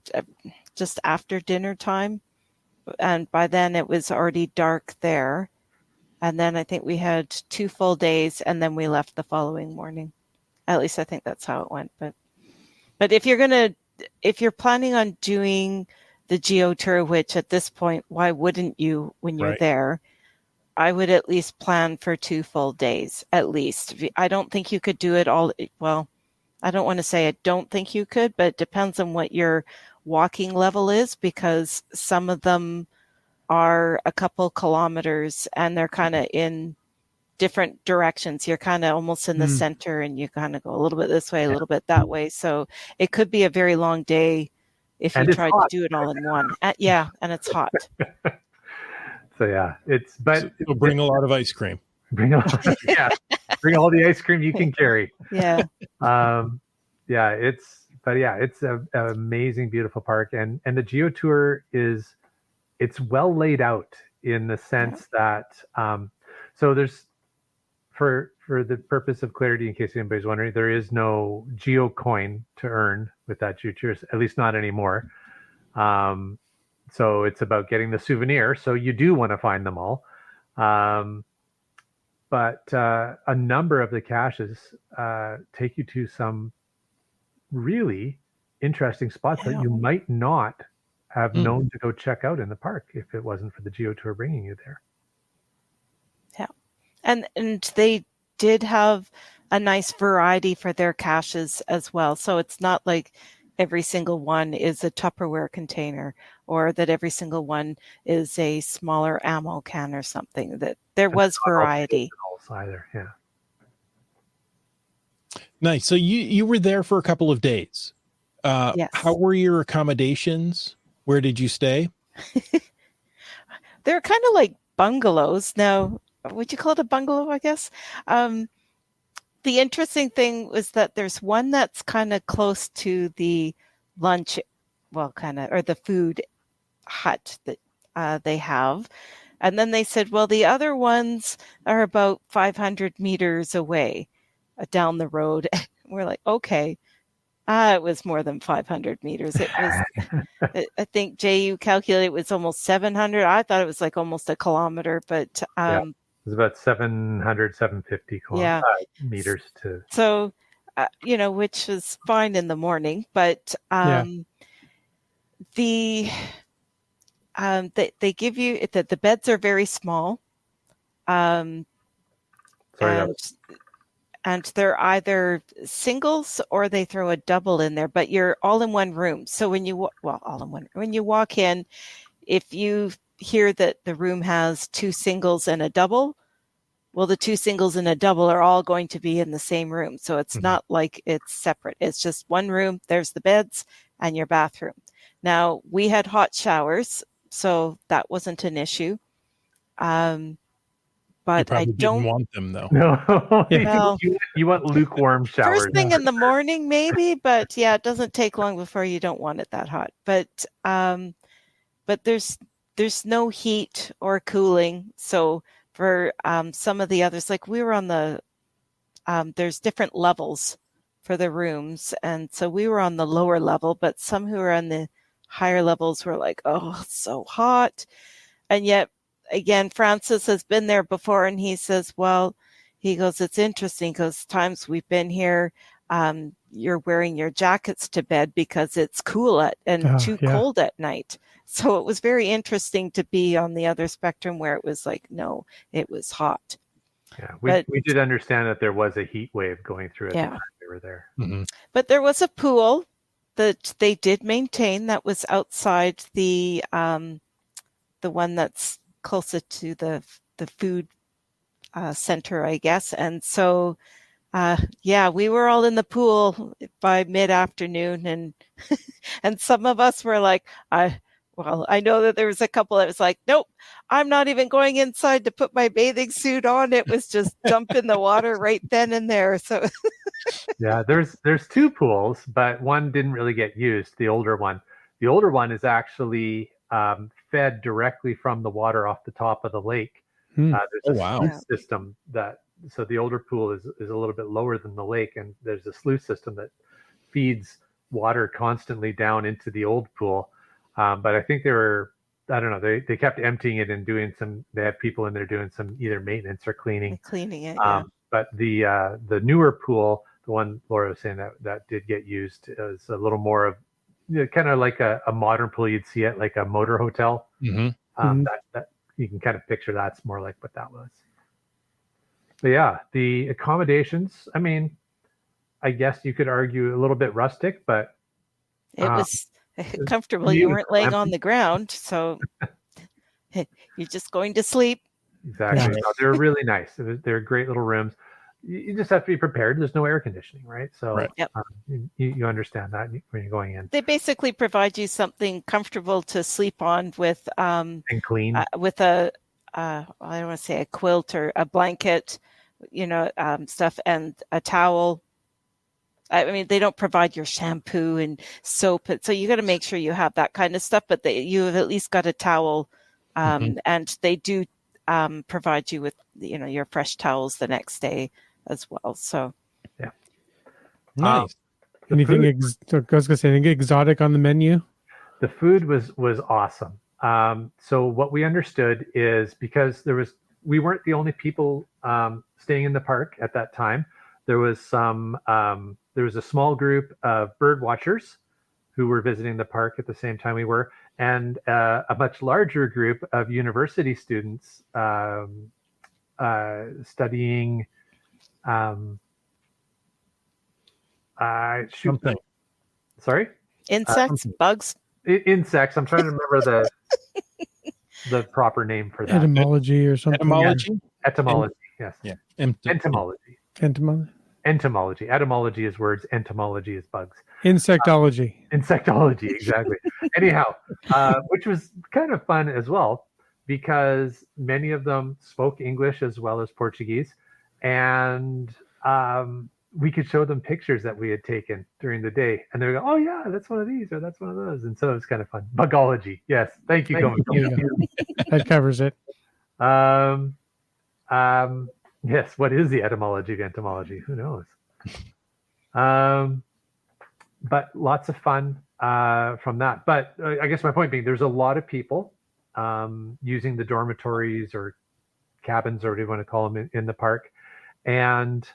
just after dinner time, and by then it was already dark there. And then I think we had 2 full days, and then we left the following morning. At least I think that's how it went. But if you're planning on doing the geo tour, which at this point, why wouldn't you when you're there? I would at least plan for 2 full days, at least. I don't think you could do it all. Well, I don't want to say I don't think you could, but it depends on what your walking level is, because some of them are a couple kilometers and they're kind of in different directions. You're kind of almost in the center, and you kind of go a little bit this way, a little bit that way. So it could be a very long day if you tried to do it all in one. And it's hot. So so bring a lot of ice cream. Bring all the ice cream you can carry. Yeah. It's an amazing, beautiful park, and the geo tour it's well laid out in the sense that so there's, for the purpose of clarity, in case anybody's wondering, there is no geo coin to earn with that geo tour, at least not anymore. So it's about getting the souvenir. So you do want to find them all. But a number of the caches take you to some really interesting spots that you might not have known to go check out in the park if it wasn't for the geo tour bringing you there. Yeah. And they did have a nice variety for their caches as well. So it's not like every single one is a Tupperware container, or that every single one is a smaller ammo can or something. That there was variety. Either, yeah. Nice. So you were there for a couple of days. Yes. How were your accommodations? Where did you stay? They're kind of like bungalows. Now, would you call it a bungalow, I guess? The interesting thing was that there's one that's kind of close to the lunch, or the food hut that they have. And then they said, well, the other ones are about 500 meters away down the road. We're like, okay. It was more than 500 meters. It was, I think, Jay, you calculated it was almost 700. I thought it was like almost a kilometer, but it was about 700, 750 meters to. So, which was fine in the morning, but they give you the beds are very small. And they're either singles or they throw a double in there, but you're all in one room. So when you walk in, if you hear that the room has two singles and a double, well, the two singles and a double are all going to be in the same room. So it's not like it's separate. It's just one room. There's the beds and your bathroom. Now, we had hot showers, so that wasn't an issue. But I don't want them, though. No, well, you want lukewarm showers. First thing in the morning, maybe, but yeah, it doesn't take long before you don't want it that hot. But there's no heat or cooling. So for some of the others, like we were on the there's different levels for the rooms, and so we were on the lower level. But some who are on the higher levels were like, "Oh, it's so hot," and yet. Again, Francis has been there before, and he says, well, he goes, it's interesting because times we've been here, you're wearing your jackets to bed because it's cool cold at night. So it was very interesting to be on the other spectrum where it was like, no, it was hot. Yeah, we did understand that there was a heat wave going through at the time we were there. Mm-hmm. But there was a pool that they did maintain that was outside the one that's closer to the food center, I guess. And so, we were all in the pool by mid-afternoon, and and some of us were like, I know that there was a couple that was like, nope, I'm not even going inside to put my bathing suit on. It was just jump in the water right then and there. So yeah, there's two pools, but one didn't really get used. The older one is actually fed directly from the water off the top of the lake. There's a sluice system so the older pool is a little bit lower than the lake, and there's a sluice system that feeds water constantly down into the old pool. But I think they kept emptying it and they had people in there doing some either maintenance or cleaning it. But the newer pool, the one Laura was saying that did get used, is a little more of kind of like a modern pool you'd see at like a motor hotel. Mm-hmm. That you can kind of picture that's more like what that was. But yeah, the accommodations, I mean, I guess you could argue a little bit rustic, but it was comfortable. You weren't laying on the ground, so you're just going to sleep. Exactly. No, they're really nice. They're great little rooms. You just have to be prepared. There's no air conditioning, right? So you understand that when you're going in. They basically provide you something comfortable to sleep on with and clean with a I don't want to say a quilt or a blanket, stuff, and a towel. I mean, they don't provide your shampoo and soap, so you got to make sure you have that kind of stuff. But you have at least got a towel, and they do provide you with your fresh towels the next day as well. So yeah, nice. Anything exotic on the menu? The food was awesome. So what we understood is because we weren't the only people staying in the park at that time. There was a small group of bird watchers who were visiting the park at the same time we were, and a much larger group of university students studying Shoot. Something. Sorry? Insects, bugs. Insects. I'm trying to remember the proper name for that. Etymology or something. Etymology? Etymology. Yes. Yeah. Entomology. Entomology. Entomology. Etymology is words. Entomology is bugs. Insectology. Insectology, exactly. Anyhow, which was kind of fun as well because many of them spoke English as well as Portuguese, and we could show them pictures that we had taken during the day, and they would go, "Oh yeah, that's one of these, or that's one of those," and so it was kind of fun. Bugology, yes, thank you, Cohen. There you go. That covers it. Yes, what is the etymology of entomology? Who knows? But lots of fun from that. But I guess my point being, there's a lot of people using the dormitories or cabins, or whatever you want to call them, in the park. And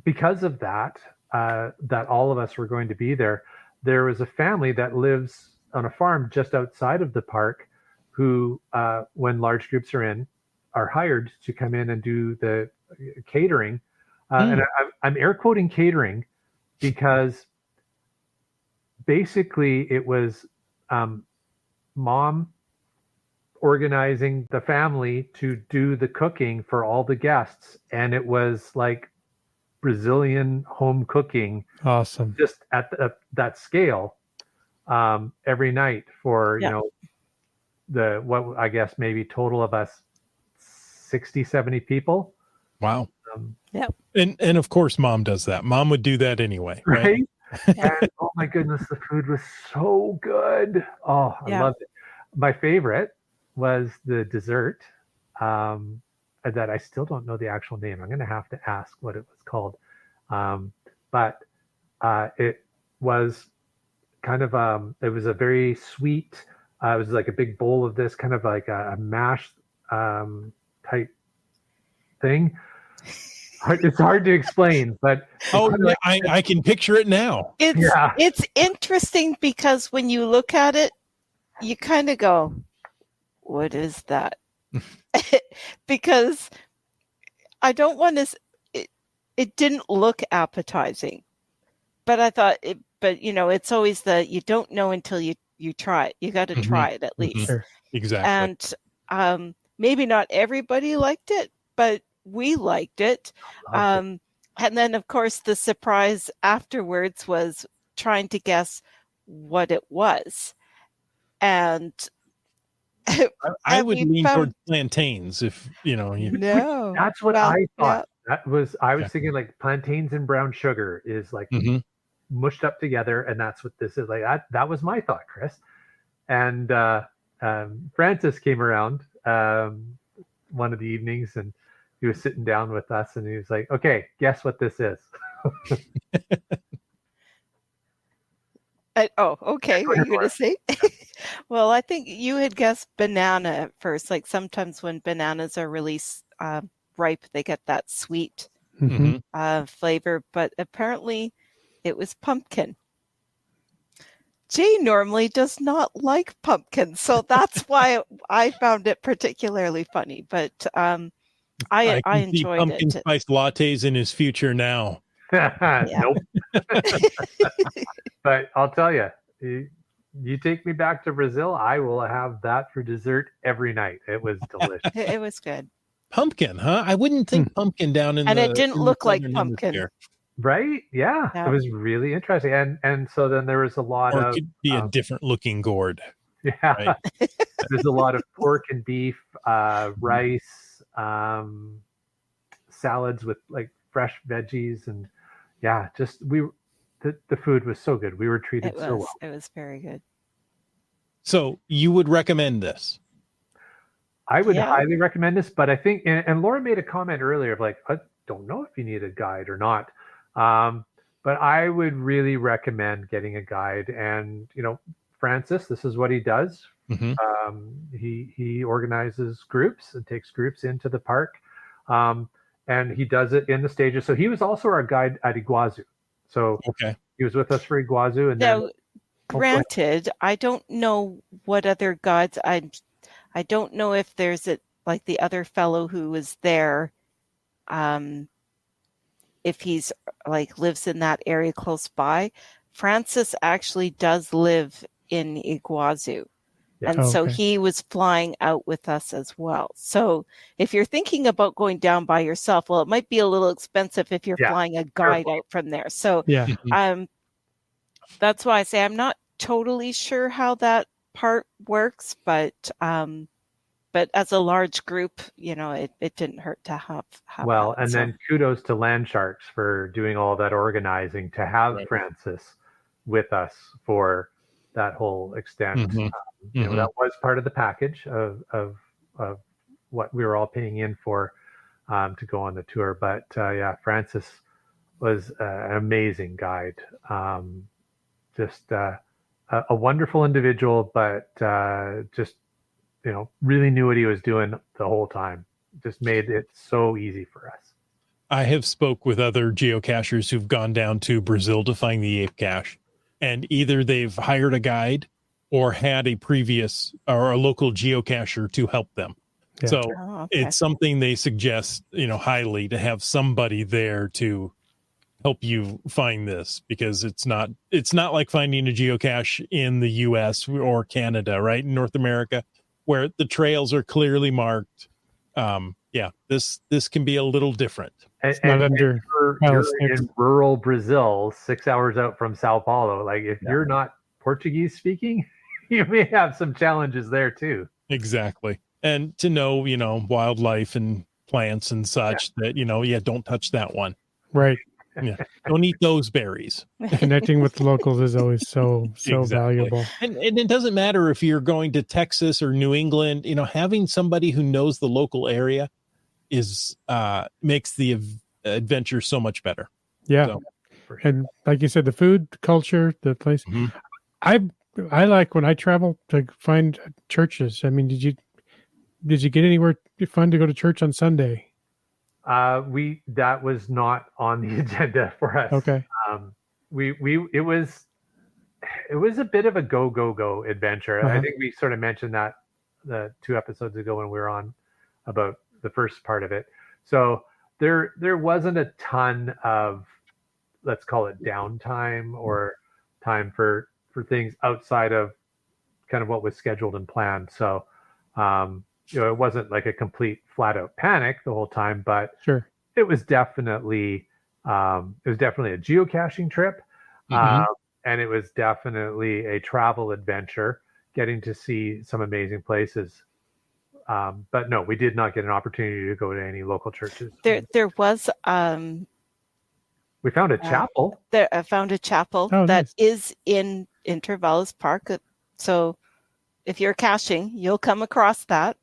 because of that, that all of us were going to be there, there was a family that lives on a farm just outside of the park who, when large groups are hired to come in and do the catering. And I'm air quoting catering because basically it was mom organizing the family to do the cooking for all the guests, and it was like Brazilian home cooking. Awesome. Just at that scale, every night for what I guess maybe total of us 60-70 people. Wow. Yeah. And of course mom does that. Mom would do that anyway, right? And oh my goodness, the food was so good. Oh, I loved it. My favorite was the dessert that I still don't know the actual name. I'm going to have to ask what it was called. But it was kind of, it was a very sweet, it was like a big bowl of this kind of like a mash type thing. It's hard to explain, but I can picture it now. It's interesting because when you look at it, you kind of go, what is that? Because I don't want to, it didn't look appetizing, but I thought it's always you don't know until you try it. You got to try it at least. Sure. Exactly. And maybe not everybody liked it, but we liked it. And then of course the surprise afterwards was trying to guess what it was. And I would lean towards plantains if No. That's what I thought. Yeah. I was thinking like plantains and brown sugar is like mushed up together, and that's what this is. Like that was my thought, Chris. And Francis came around one of the evenings, and he was sitting down with us, and he was like, "Okay, guess what this is." Okay. What are you going to say? Well, I think you had guessed banana at first. Like sometimes when bananas are really ripe, they get that sweet flavor. But apparently it was pumpkin. Jay normally does not like pumpkin, so that's why I found it particularly funny. But I enjoyed pumpkin it. Spice lattes in his future now. Nope. But I'll tell you, you take me back to Brazil, I will have that for dessert every night. It was delicious. It was good. Pumpkin, huh? I wouldn't think pumpkin down in it didn't look like pumpkin. Right? Yeah. It was really interesting. And so then there was a lot of... It could be a different looking gourd. Yeah. Right? There's a lot of pork and beef, rice, salads with like fresh veggies, and the food was so good. We were treated so well. It was very good. So you would recommend this? I would highly recommend this, but I think, and Laura made a comment earlier of like, I don't know if you need a guide or not. But I would really recommend getting a guide. And, Francis, this is what he does. He organizes groups and takes groups into the park. And he does it in the stages. So he was also our guide at Iguazu. So he was with us for Iguazu. And now, granted, I don't know what other guides. I don't know if there's like the other fellow who was there. if he's like lives in that area close by. Francis actually does live in Iguazu. Yeah. And so Okay. he was flying out with us as well. So if you're thinking about going down by yourself, well, it might be a little expensive if you're Yeah. flying a guide out from there. So Yeah. that's why I say I'm not totally sure how that part works, but as a large group, it didn't hurt to have Well, that. and So, then kudos to Land Sharks for doing all that organizing to have Right. Francis with us for that whole extent. Mhm. That was part of the package of what we were all paying in for to go on the tour. But Francis was an amazing guide. Just a wonderful individual, but just really knew what he was doing the whole time. Just made it so easy for us. I have spoke with other geocachers who've gone down to Brazil to find the ape cache, and either they've hired a guide or had a previous or a local geocacher to help them. Yeah. So okay. it's something they suggest, highly, to have somebody there to help you find this, because it's not like finding a geocache in the US or Canada, right? In North America, where the trails are clearly marked. This can be a little different. Not under You're standards. in rural Brazil, 6 hours out from Sao Paulo. Like if you're not Portuguese speaking, you may have some challenges there too. Exactly. And to know, wildlife and plants and such that, don't touch that one. Right. Yeah. Don't eat those berries. Connecting with the locals is always so Exactly. valuable. And it doesn't matter if you're going to Texas or New England, having somebody who knows the local area is makes the adventure so much better. Yeah. So, And like you said, the food, culture, the place. Mhm. I like when I travel to find churches. I mean, did you get anywhere fun to go to church on Sunday? That was not on the agenda for us. Okay. It was a bit of a go adventure. I think we sort of mentioned that the 2 episodes ago when we were on about the first part of it. So there wasn't a ton of, let's call it, downtime or time for things outside of kind of what was scheduled and planned. So it wasn't like a complete flat out panic the whole time, but Sure. it was definitely a geocaching trip. Mhm. And it was definitely a travel adventure, getting to see some amazing places. But no, we did not get an opportunity to go to any local churches. There was We found a chapel. I found a chapel Oh, that nice. is in Intervalos Park. So if you're caching, you'll come across that.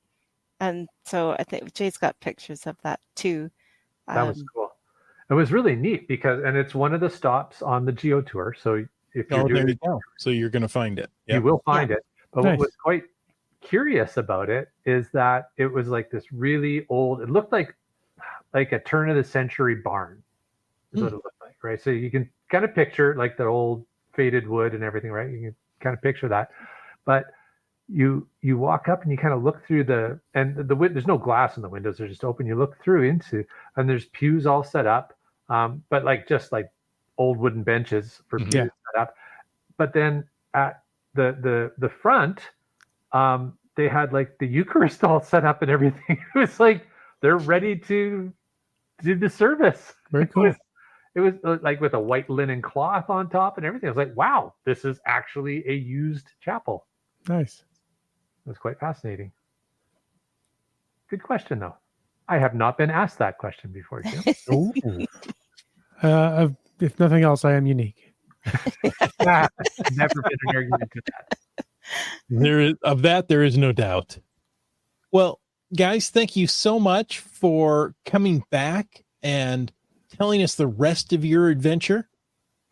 And so I think Jay's got pictures of that too. That was cool. It was really neat and it's one of the stops on the Geo Tour. So if you're doing there you it, go. So you're going to find it. you Yep. will find it. But Nice. what was quite curious about it is that it was like this really old, it looked like a turn of the century barn is what it looked like, right? So you can kind of picture like the old faded wood and everything, right? You can kind of picture that. But you walk up and you kind of look through there's no glass in the windows, they're just open. You look through and there's pews all set up, but just like old wooden benches for pews set up. But then at the front, they had like the Eucharist all set up and everything. It was like they're ready to do the service. Very cool. It was like with a white linen cloth on top and everything. I was like, wow, this is actually a used chapel. Nice. It was quite fascinating. Good question, though. I have not been asked that question before, Jim. If nothing else, I am unique. Never been an argument to that. There is no doubt. Well, guys, thank you so much for coming back and telling us the rest of your adventure.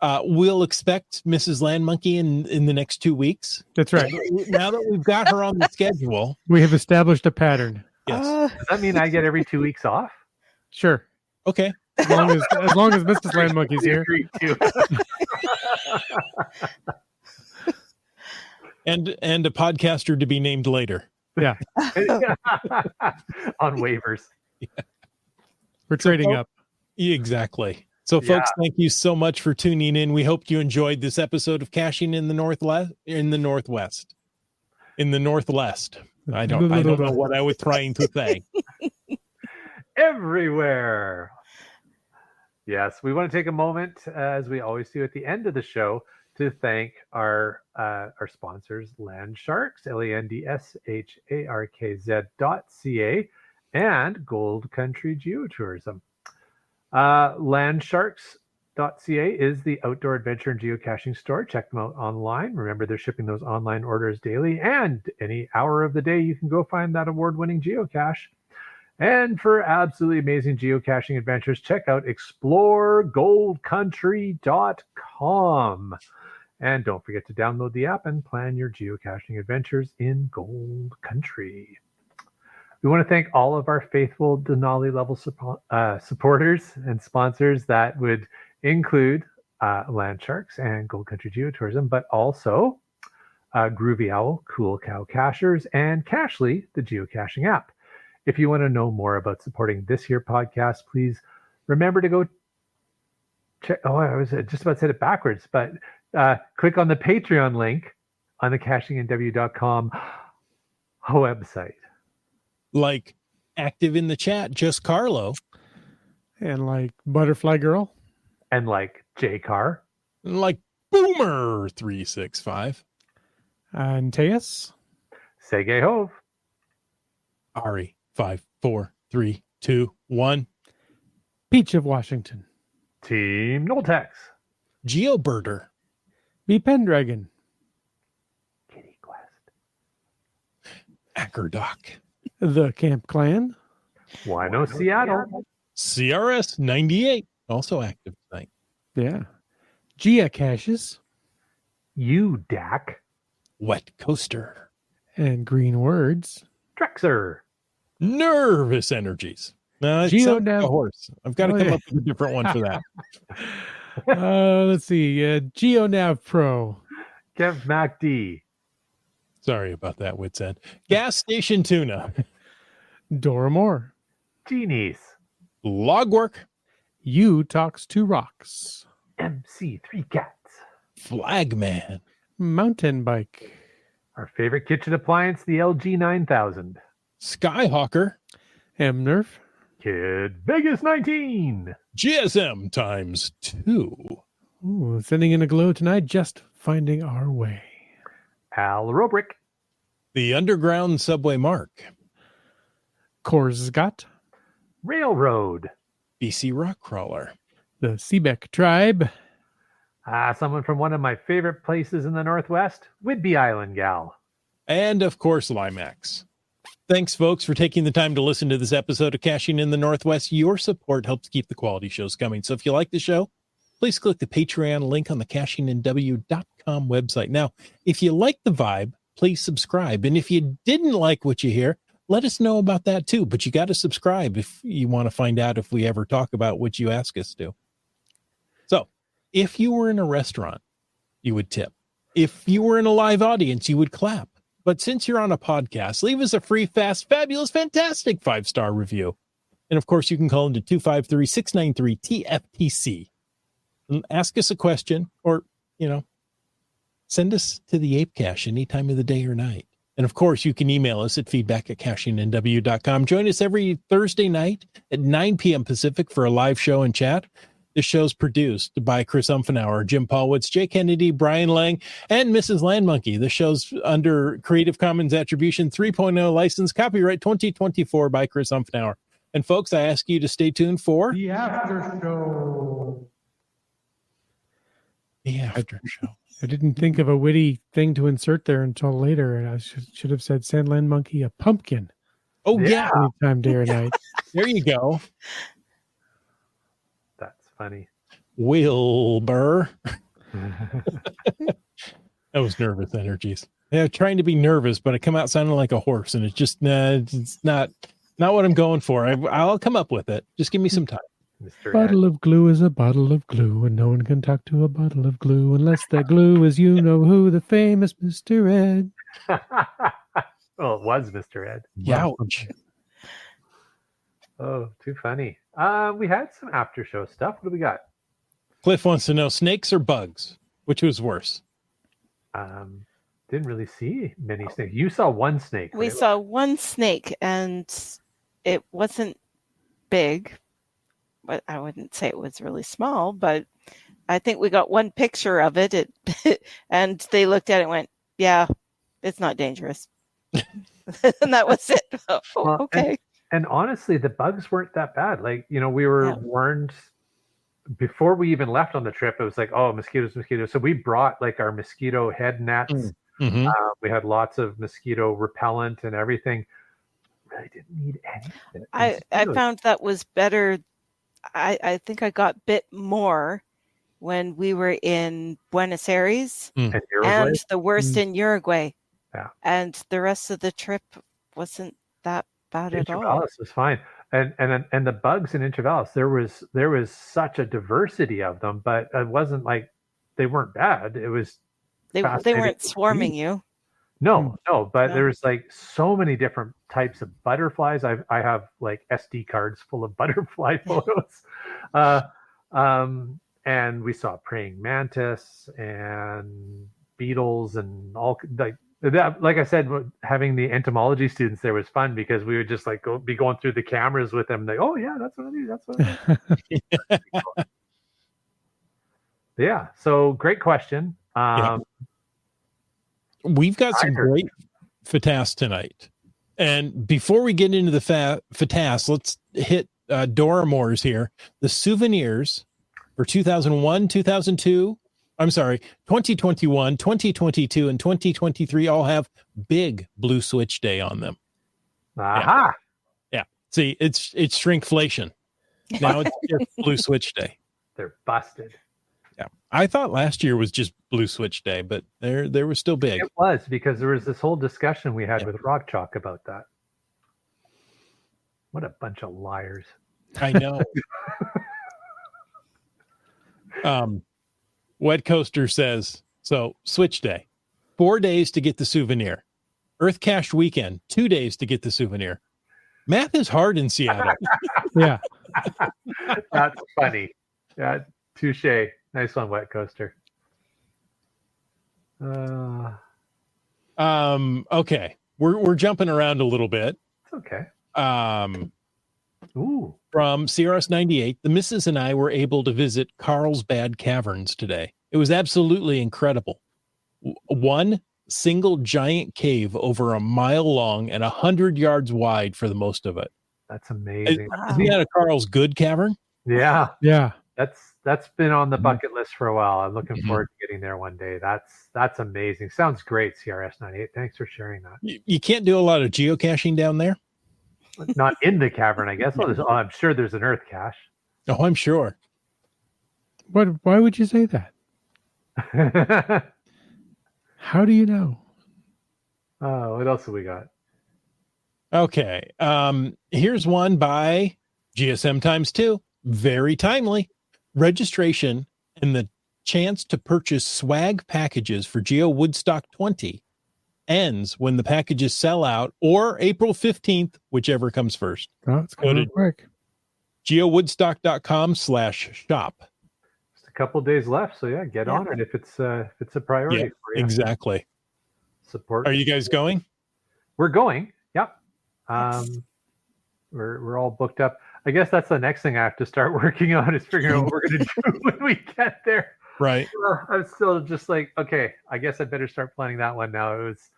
We'll expect Mrs. Land Monkey in the next 2 weeks. That's right. Now that we've got her on the schedule. We have established a pattern. Yes. Does that mean I get every 2 weeks off? Sure. Okay. As long as Mrs. Land Monkey's here. And a podcaster to be named later. Yeah. On waivers. We're trading up. Exactly. So, folks, thank you so much for tuning in. We hope you enjoyed this episode of Caching in the Northwest. I don't know what I was trying to say. Everywhere. Yes, we want to take a moment, as we always do at the end of the show, to thank our sponsors, Land Sharks, LANDSHARKZ.ca, and Gold Country Geotourism. Landsharks.ca is the outdoor adventure and geocaching store. Check them out online. Remember, they're shipping those online orders daily, and any hour of the day you can go find that award-winning geocache. And for absolutely amazing geocaching adventures, check out exploregoldcountry.com. And don't forget to download the app and plan your geocaching adventures in Gold Country. We want to thank all of our faithful Denali level supporters and sponsors. That would include Land Sharks and Gold Country Geotourism, but also Groovy Owl, Cool Cow Cachers, and Cachly, the geocaching app. If you want to know more about supporting this here podcast, please remember to go check. Oh, I was just about to say it backwards, but click on the Patreon link on the cachingandw.com website. Like active in the chat, just Carlo. And like Butterfly Girl. And like J-Car. And like Boomer365. And Teus. Sege Hove. Ari. 5, 4, 3, 2, 1. Peach of Washington. Team Noltex. GeoBirder. B Pendragon. Kitty Quest. Ackerdoc. The Camp Clan. Wino Seattle. CRS 98. Also active tonight. Yeah. Geocaches. UDAC. Wet Coaster. And Green Words. Drexer. Nervous Energies. No, it's like a horse. I've got to come up with a different one for that. Let's see. GeoNav Pro. Kev MacD. Sorry about that, Wits End. Gas Station Tuna. Dora Moore. Genies. Logwork. You Talks to Rocks. MC3 Cats. Flagman. Mountain Bike. Our favorite kitchen appliance, the LG 9000. Skyhawker. Mnerf. Kid Vegas 19. GSM times 2. Ooh, sending in a glow tonight, just finding our way. Al Robrick. The Underground Subway Mark. Korsgat. Railroad. BC Rockcrawler. The Seebeck Tribe. Someone from one of my favorite places in the Northwest, Whidbey Island Gal. And, of course, Limax. Thanks, folks, for taking the time to listen to this episode of Caching in the Northwest. Your support helps keep the quality shows coming. So if you like the show, please click the Patreon link on the cachingandw.com website. Now, if you like the vibe, please subscribe. And if you didn't like what you hear, let us know about that too. But you got to subscribe if you want to find out if we ever talk about what you ask us to. So if you were in a restaurant, you would tip. If you were in a live audience, you would clap. But since you're on a podcast, leave us a free, fast, fabulous, fantastic 5-star review. And of course, you can call into 253-693-TFTC. And ask us a question or, send us to the Ape Cache any time of the day or night. And of course, you can email us at feedback@cachingandw.com. Join us every Thursday night at 9 p.m. Pacific for a live show and chat. This show's produced by Chris Umfenauer, Jim Paulwitz, Jay Kennedy, Brian Lang, and Mrs. Landmonkey. The show's under Creative Commons Attribution 3.0 license, copyright 2024 by Chris Umfenauer. And folks, I ask you to stay tuned for The After Show. The After Show. I didn't think of a witty thing to insert there until later, and I should have said send Landmonkey a pumpkin. Oh, yeah. Anytime, day or night. There you go. Funny. Wilbur. That was Nervous Energies. Yeah, trying to be nervous, but I come out sounding like a horse, and it's just it's not what I'm going for. I'll come up with it. Just give me some time. Mr. Bottle of glue is a bottle of glue, and no one can talk to a bottle of glue unless that glue is who, the famous Mr. Ed. Well, it was Mr. Ed. Youch. Oh, too funny. We had some after show stuff. What do we got? Cliff wants to know snakes or bugs. Which was worse? Didn't really see many snakes. You saw one snake. We right? saw one snake, and it wasn't big, but I wouldn't say it was really small, but I think we got one picture of it, and they looked at it and went, yeah, it's not dangerous. And that was it. Well, Okay. And honestly, the bugs weren't that bad. Like, we were warned before we even left on the trip. It was like, oh, mosquitoes. So we brought like our mosquito head nets. Mm-hmm. We had lots of mosquito repellent and everything. Really didn't need anything. I found that was better. I think I got bit more when we were in Buenos Aires and the worst in Uruguay. Yeah. And the rest of the trip wasn't that bad at all. Intervalos was fine. And the bugs in Intervalos, there was such a diversity of them, but it wasn't like they weren't bad. It was they weren't swarming you. No, but there's like so many different types of butterflies. I have like SD cards full of butterfly photos. And we saw praying mantis and beetles and all like that. Like I said, having the entomology students there was fun because we would just like be going through the cameras with them. Like, oh yeah, that's what I do. That's what I do. Yeah. So great question. We've got some great FTAS tonight. And before we get into the FTAS, let's hit Dora Moore's here. The souvenirs for 2001, 2002, 2021, 2022, and 2023 all have big Blue Switch Day on them. Aha. Yeah. See, it's shrinkflation. Now it's just Blue Switch Day. They're busted. Yeah. I thought last year was just Blue Switch Day, but they were still big. It was because there was this whole discussion we had with Rock Chalk about that. What a bunch of liars. I know. Wet Coaster says, so Switch Day, 4 days to get the souvenir. Earth Cache weekend, 2 days to get the souvenir. Math is hard in Seattle. Yeah. That's funny. Yeah, touche. Nice one, Wet Coaster. Okay. We're jumping around a little bit. It's okay. From CRS 98, the missus and I were able to visit Carlsbad Caverns today. It was absolutely incredible. One single giant cave over a mile long and 100 yards wide for the most of it. That's amazing. Is he at a Carl's Good Cavern? Yeah. Yeah. That's been on the bucket list for a while. I'm looking forward to getting there one day. That's amazing. Sounds great, CRS 98. Thanks for sharing that. You can't do a lot of geocaching down there? Not in the cavern, I guess. I'm sure there's an earth cache. Oh, I'm sure. Why would you say that? How do you know? Oh, what else have we got? Okay. Here's one by GSM times 2. Very timely. Registration and the chance to purchase swag packages for Geo Woodstock 20 ends when the packages sell out, or April 15th, whichever comes first. Oh, it's going quick. geowoodstock.com/shop. Just a couple days left, so yeah, get on it if it's a priority for you. Exactly. Support. Are you guys going? We're going. Yep. We're all booked up. I guess that's the next thing I have to start working on is figuring out what we're going to do when we get there. Right. I'm still just like, okay, I guess I better start planning that one now. It was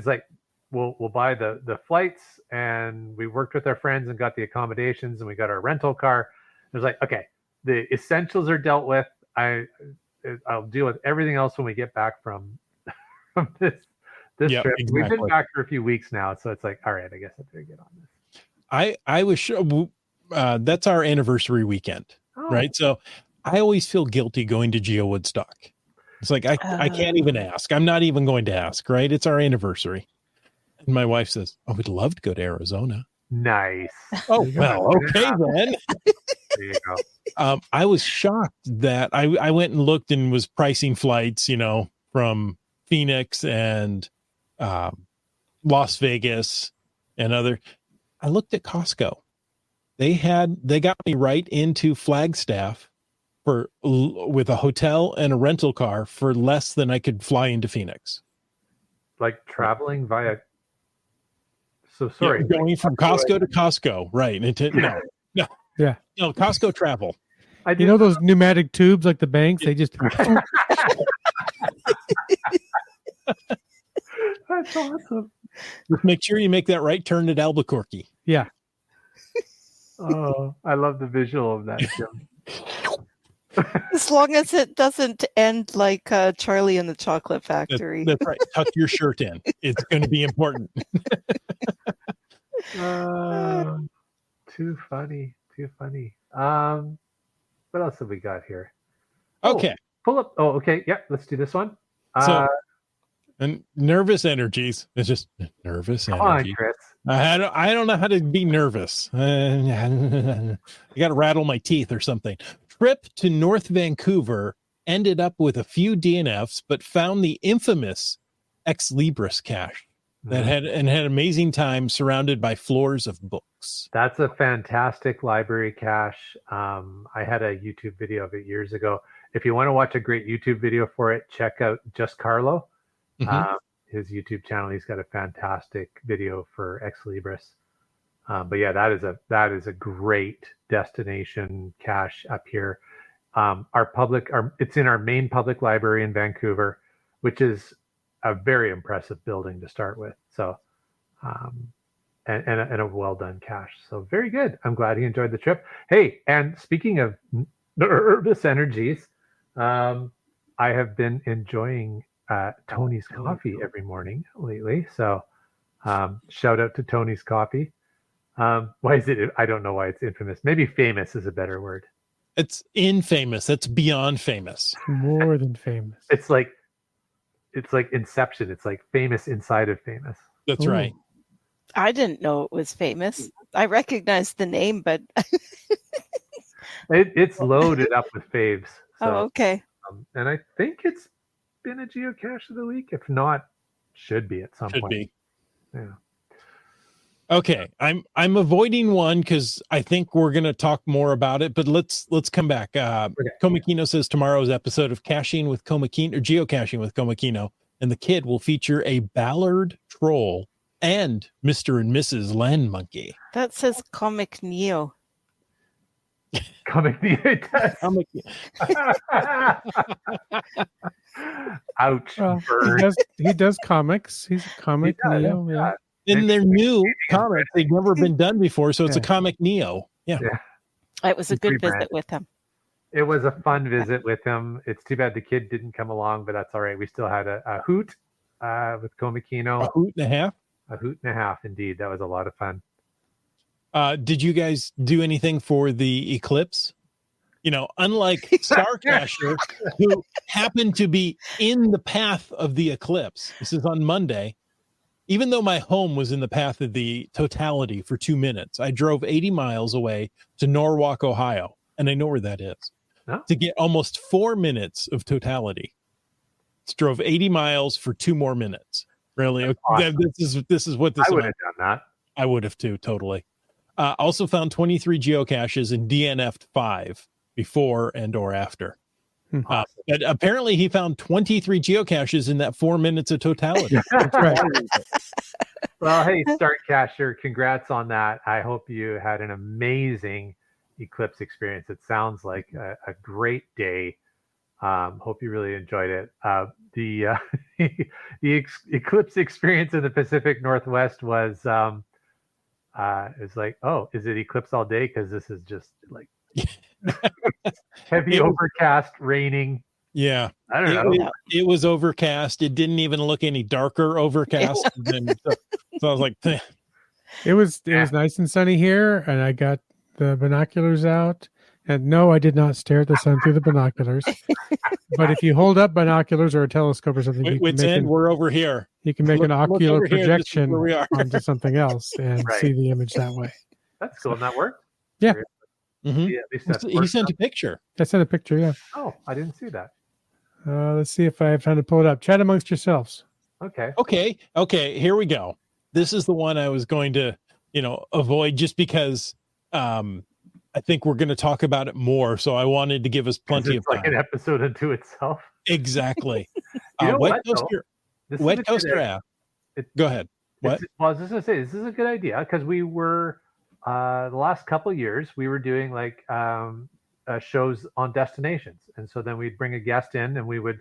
like, we'll buy the flights, and we worked with our friends and got the accommodations, and we got our rental car. It was like, okay, the essentials are dealt with. I'll deal with everything else when we get back from this trip. Exactly. We've been back for a few weeks now, so it's like, all right, I guess I better get on this. I was sure that's our anniversary weekend, right? So I always feel guilty going to Geo Woodstock. It's like I can't even ask. I'm not even going to ask, right? It's our anniversary. And my wife says, "Oh, we'd love to go to Arizona." Nice. Oh, well, okay then. There you go. I was shocked that I went and looked and was pricing flights, from Phoenix and Las Vegas and other. I looked at Costco. They got me right into Flagstaff with a hotel and a rental car for less than I could fly into Phoenix. Like traveling via. So sorry, Yeah, going from Costco to Costco, right? No, Yeah. no, Costco travel. You know those pneumatic tubes like the banks? They just That's awesome. Just make sure you make that right turn at Albuquerque. yeah. Oh, I love the visual of that, Jim. As long as it doesn't end like Charlie and the Chocolate Factory. That's right. Tuck your shirt in. It's going to be important. Too funny. What else have we got here? Okay. Pull up. Oh, okay. Yeah, let's do this one. So, and nervous energies. It's just nervous Come energy. on, Chris. I don't know how to be nervous. I got to rattle my teeth or something. Trip to North Vancouver, ended up with a few DNFs, but found the infamous Ex Libris cache that had amazing time surrounded by floors of books. That's a fantastic library cache. I had a YouTube video of it years ago. If you want to watch a great YouTube video for it, check out Just Carlo. His YouTube channel. He's got a fantastic video for Ex Libris. But yeah, that is a great destination cache up here. It's in our main public library in Vancouver, which is a very impressive building to start with. So, and a well done cache. So very good. I'm glad he enjoyed the trip. Hey, and speaking of nervous energies, I have been enjoying Tony's coffee every morning lately. So, shout out to Tony's Coffee. Why is it? I don't know why it's infamous. Maybe famous is a better word. It's infamous. It's beyond famous. More than famous. It's like Inception. It's like famous inside of famous. That's right. I didn't know it was famous. I recognized the name, but It's loaded up with faves. So, okay. And I think it's been a geocache of the week. If not, should be at some Should point. be. Yeah. Okay, I'm avoiding one because I think we're going to talk more about it. But let's come back. Komakino says tomorrow's episode of Caching with Komakino or Geocaching with Komakino and the kid will feature a Ballard troll and Mr. and Mrs. Land Monkey. That says Comic Neo. Comic Neo does. Ouch. Well, he does comics. He's a comic Neo. Yeah. In their new comics, they've never been done before, so it's a Comic Neo. Yeah. It was a good visit with him. It was a fun visit with him. It's too bad the kid didn't come along, but that's all right. We still had a hoot with Komakino. A hoot and a half? A hoot and a half, indeed. That was a lot of fun. Did you guys do anything for the eclipse? You know, unlike Starcacher, who happened to be in the path of the eclipse. This is on Monday. Even though my home was in the path of the totality for 2 minutes, I drove 80 miles away to Norwalk, Ohio, and I know where that is, to get almost 4 minutes of totality. Just drove 80 miles for 2 more minutes. Really? Awesome. This is what this I would have done that. I would have too, totally. Also found 23 geocaches and DNF'd 5 before and or after. But apparently he found 23 geocaches in that 4 minutes of totality. That's right. Well, hey, Starcacher, congrats on that. I hope you had an amazing eclipse experience. It sounds like a great day. Hope you really enjoyed it. The eclipse experience in the Pacific Northwest was it's like, oh, is it eclipse all day? Because this is just like heavy overcast, raining. Yeah, I don't know. It was overcast. It didn't even look any darker overcast. So I was like, "Bleh." It was nice and sunny here, and I got the binoculars out. And no, I did not stare at the sun through the binoculars. But if you hold up binoculars or a telescope or something, we're over here. You can make an ocular projection here, onto something else and see the image that way. That's cool. And that worked? Yeah. Mm-hmm. Yeah, he sent a picture. I sent a picture, yeah. Oh, I didn't see that. Let's see if I have time to pull it up. Chat amongst yourselves. Okay. Okay. Here we go. This is the one I was going to, avoid just because I think we're going to talk about it more. So I wanted to give us plenty of It's like time. an episode unto itself. Exactly. You know Wet what, though? Coaster, This is Wet a good Coaster idea. app. Go ahead. What? Well, I was just gonna say this is a good idea because we were the last couple of years we were doing like shows on destinations, and so then we'd bring a guest in and we would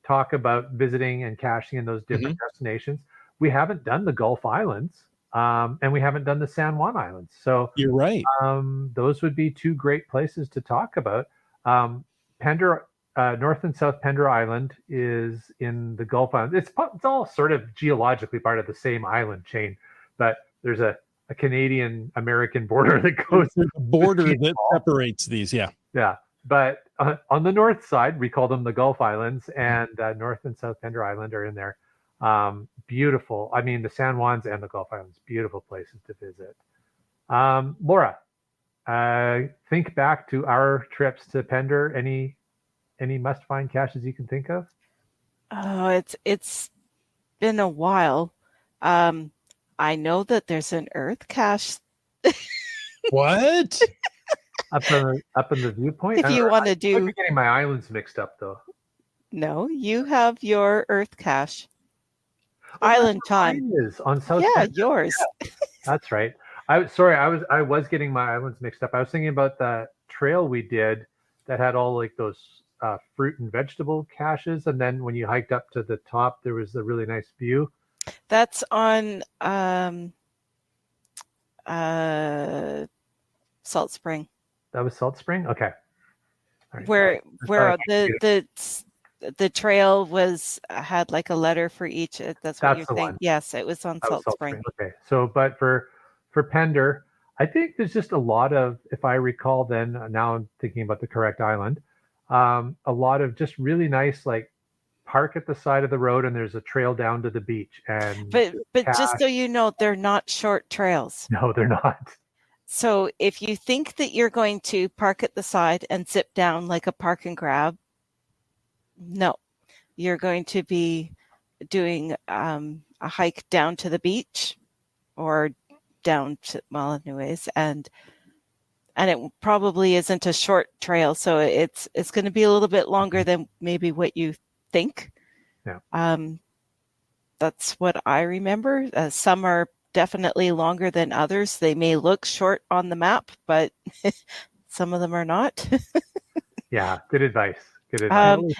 talk about visiting and caching in those different destinations. We haven't done the Gulf Islands, and we haven't done the San Juan Islands, so You're right. those would be two great places to talk about. Pender, North and South Pender Island is in the Gulf Islands. It's all sort of geologically part of the same island chain, but there's a Canadian American border that goes There's a border between that all. separates these. Yeah. Yeah, but on the north side, we call them the Gulf Islands, and North and South Pender Island are in there. Beautiful. I mean, the San Juans and the Gulf Islands, beautiful places to visit. Laura, think back to our trips to Pender. Any must-find caches you can think of? Oh, it's been a while. I know that there's an Earth cache. What? Up in the viewpoint. If you want to I'm do, getting my islands mixed up though. no, you have your Earth cache. Island time. Mine is on South. Yeah, Pender. yours. That's right. I was getting my islands mixed up. I was thinking about the trail we did that had all like those fruit and vegetable caches, and then when you hiked up to the top, there was a really nice view. That's on Salt Spring, That was Salt Spring. Okay. All right. where Okay. the trail had like a letter for each. That's what That's you're the saying. one. Yes, it was on That was Salt Spring. Okay. So, but for Pender, I think there's just a lot of, if I recall, then now I'm thinking about the correct island. A lot of just really nice, like park at the side of the road, and there's a trail down to the beach. And But just so you know, they're not short trails. no, they're not. So if you think that you're going to park at the side and zip down like a park and grab, no, you're going to be doing a hike down to the beach or down to, well, anyways, and it probably isn't a short trail, so it's going to be a little bit longer than maybe what you think. Yeah. That's what I remember. Some are definitely longer than others. They may look short on the map, but some of them are not. Yeah, good advice. Good advice.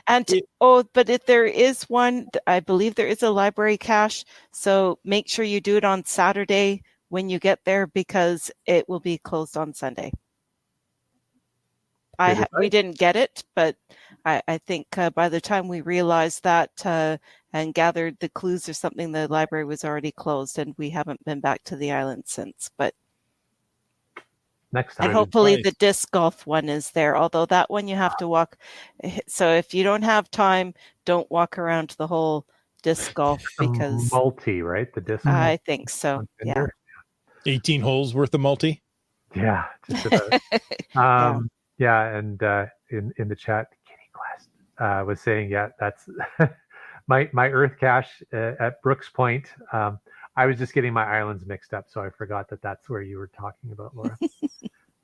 But if there is one, I believe there is a library cache. So make sure you do it on Saturday when you get there because it will be closed on Sunday. We didn't get it, but I think by the time we realized that and gathered the clues or something, the library was already closed, and we haven't been back to the island since. But next time, and hopefully the disc golf one is there. Although that one you have to walk. So if you don't have time, don't walk around the whole disc golf because multi, right? The disc. I think so. Yeah. 18 holes worth of multi. Yeah, just about. Yeah, and in the chat, Kitty Quest was saying, yeah, that's my Earth cache at Brooks Point. I was just getting my islands mixed up, so I forgot that's where you were talking about, Laura.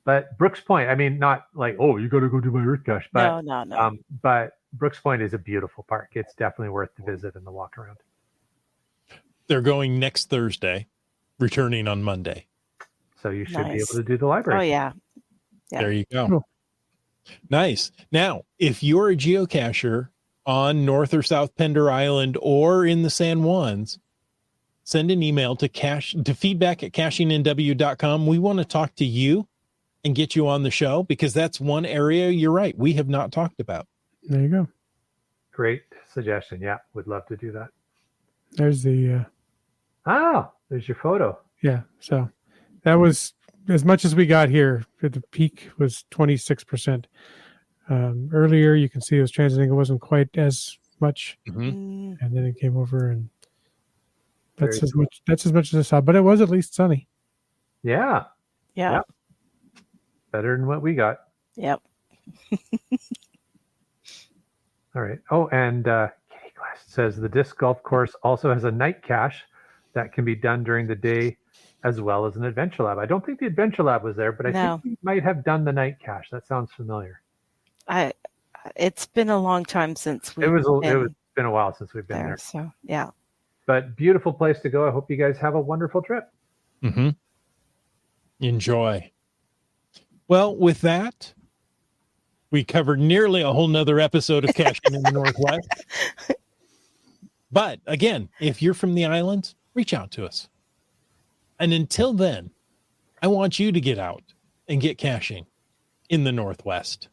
But Brooks Point, I mean, not like, oh, you got to go do my Earth cache, but no. But Brooks Point is a beautiful park. It's definitely worth the visit and the walk around. They're going next Thursday, returning on Monday. So you should be able to do the library. Oh yeah. There you go. Cool. Nice. Now, if you're a geocacher on North or South Pender Island or in the San Juans, send an email to feedback@cachingNW.com. We want to talk to you and get you on the show because that's one area, you're right, we have not talked about. There you go. Great suggestion. Yeah, would love to do that. There's the there's your photo. Yeah, so that was as much as we got here. The peak was 26%. Earlier, you can see it was transiting. It wasn't quite as much, and then it came over, and that's as much. That's as much as I saw. But it was at least sunny. Yeah. Better than what we got. Yep. All right. Oh, and Kitty Quest says the disc golf course also has a night cache that can be done during the day as well as an adventure lab. I don't think the adventure lab was there, but I No. think we might have done the night cache. That sounds familiar. It's been a long time since It was been been a while since we've been there. So yeah. But beautiful place to go. I hope you guys have a wonderful trip. Mm-hmm. Enjoy. Well, with that, we covered nearly a whole nother episode of Caching in the Northwest. But again, if you're from the islands, reach out to us. And until then, I want you to get out and get caching in the Northwest.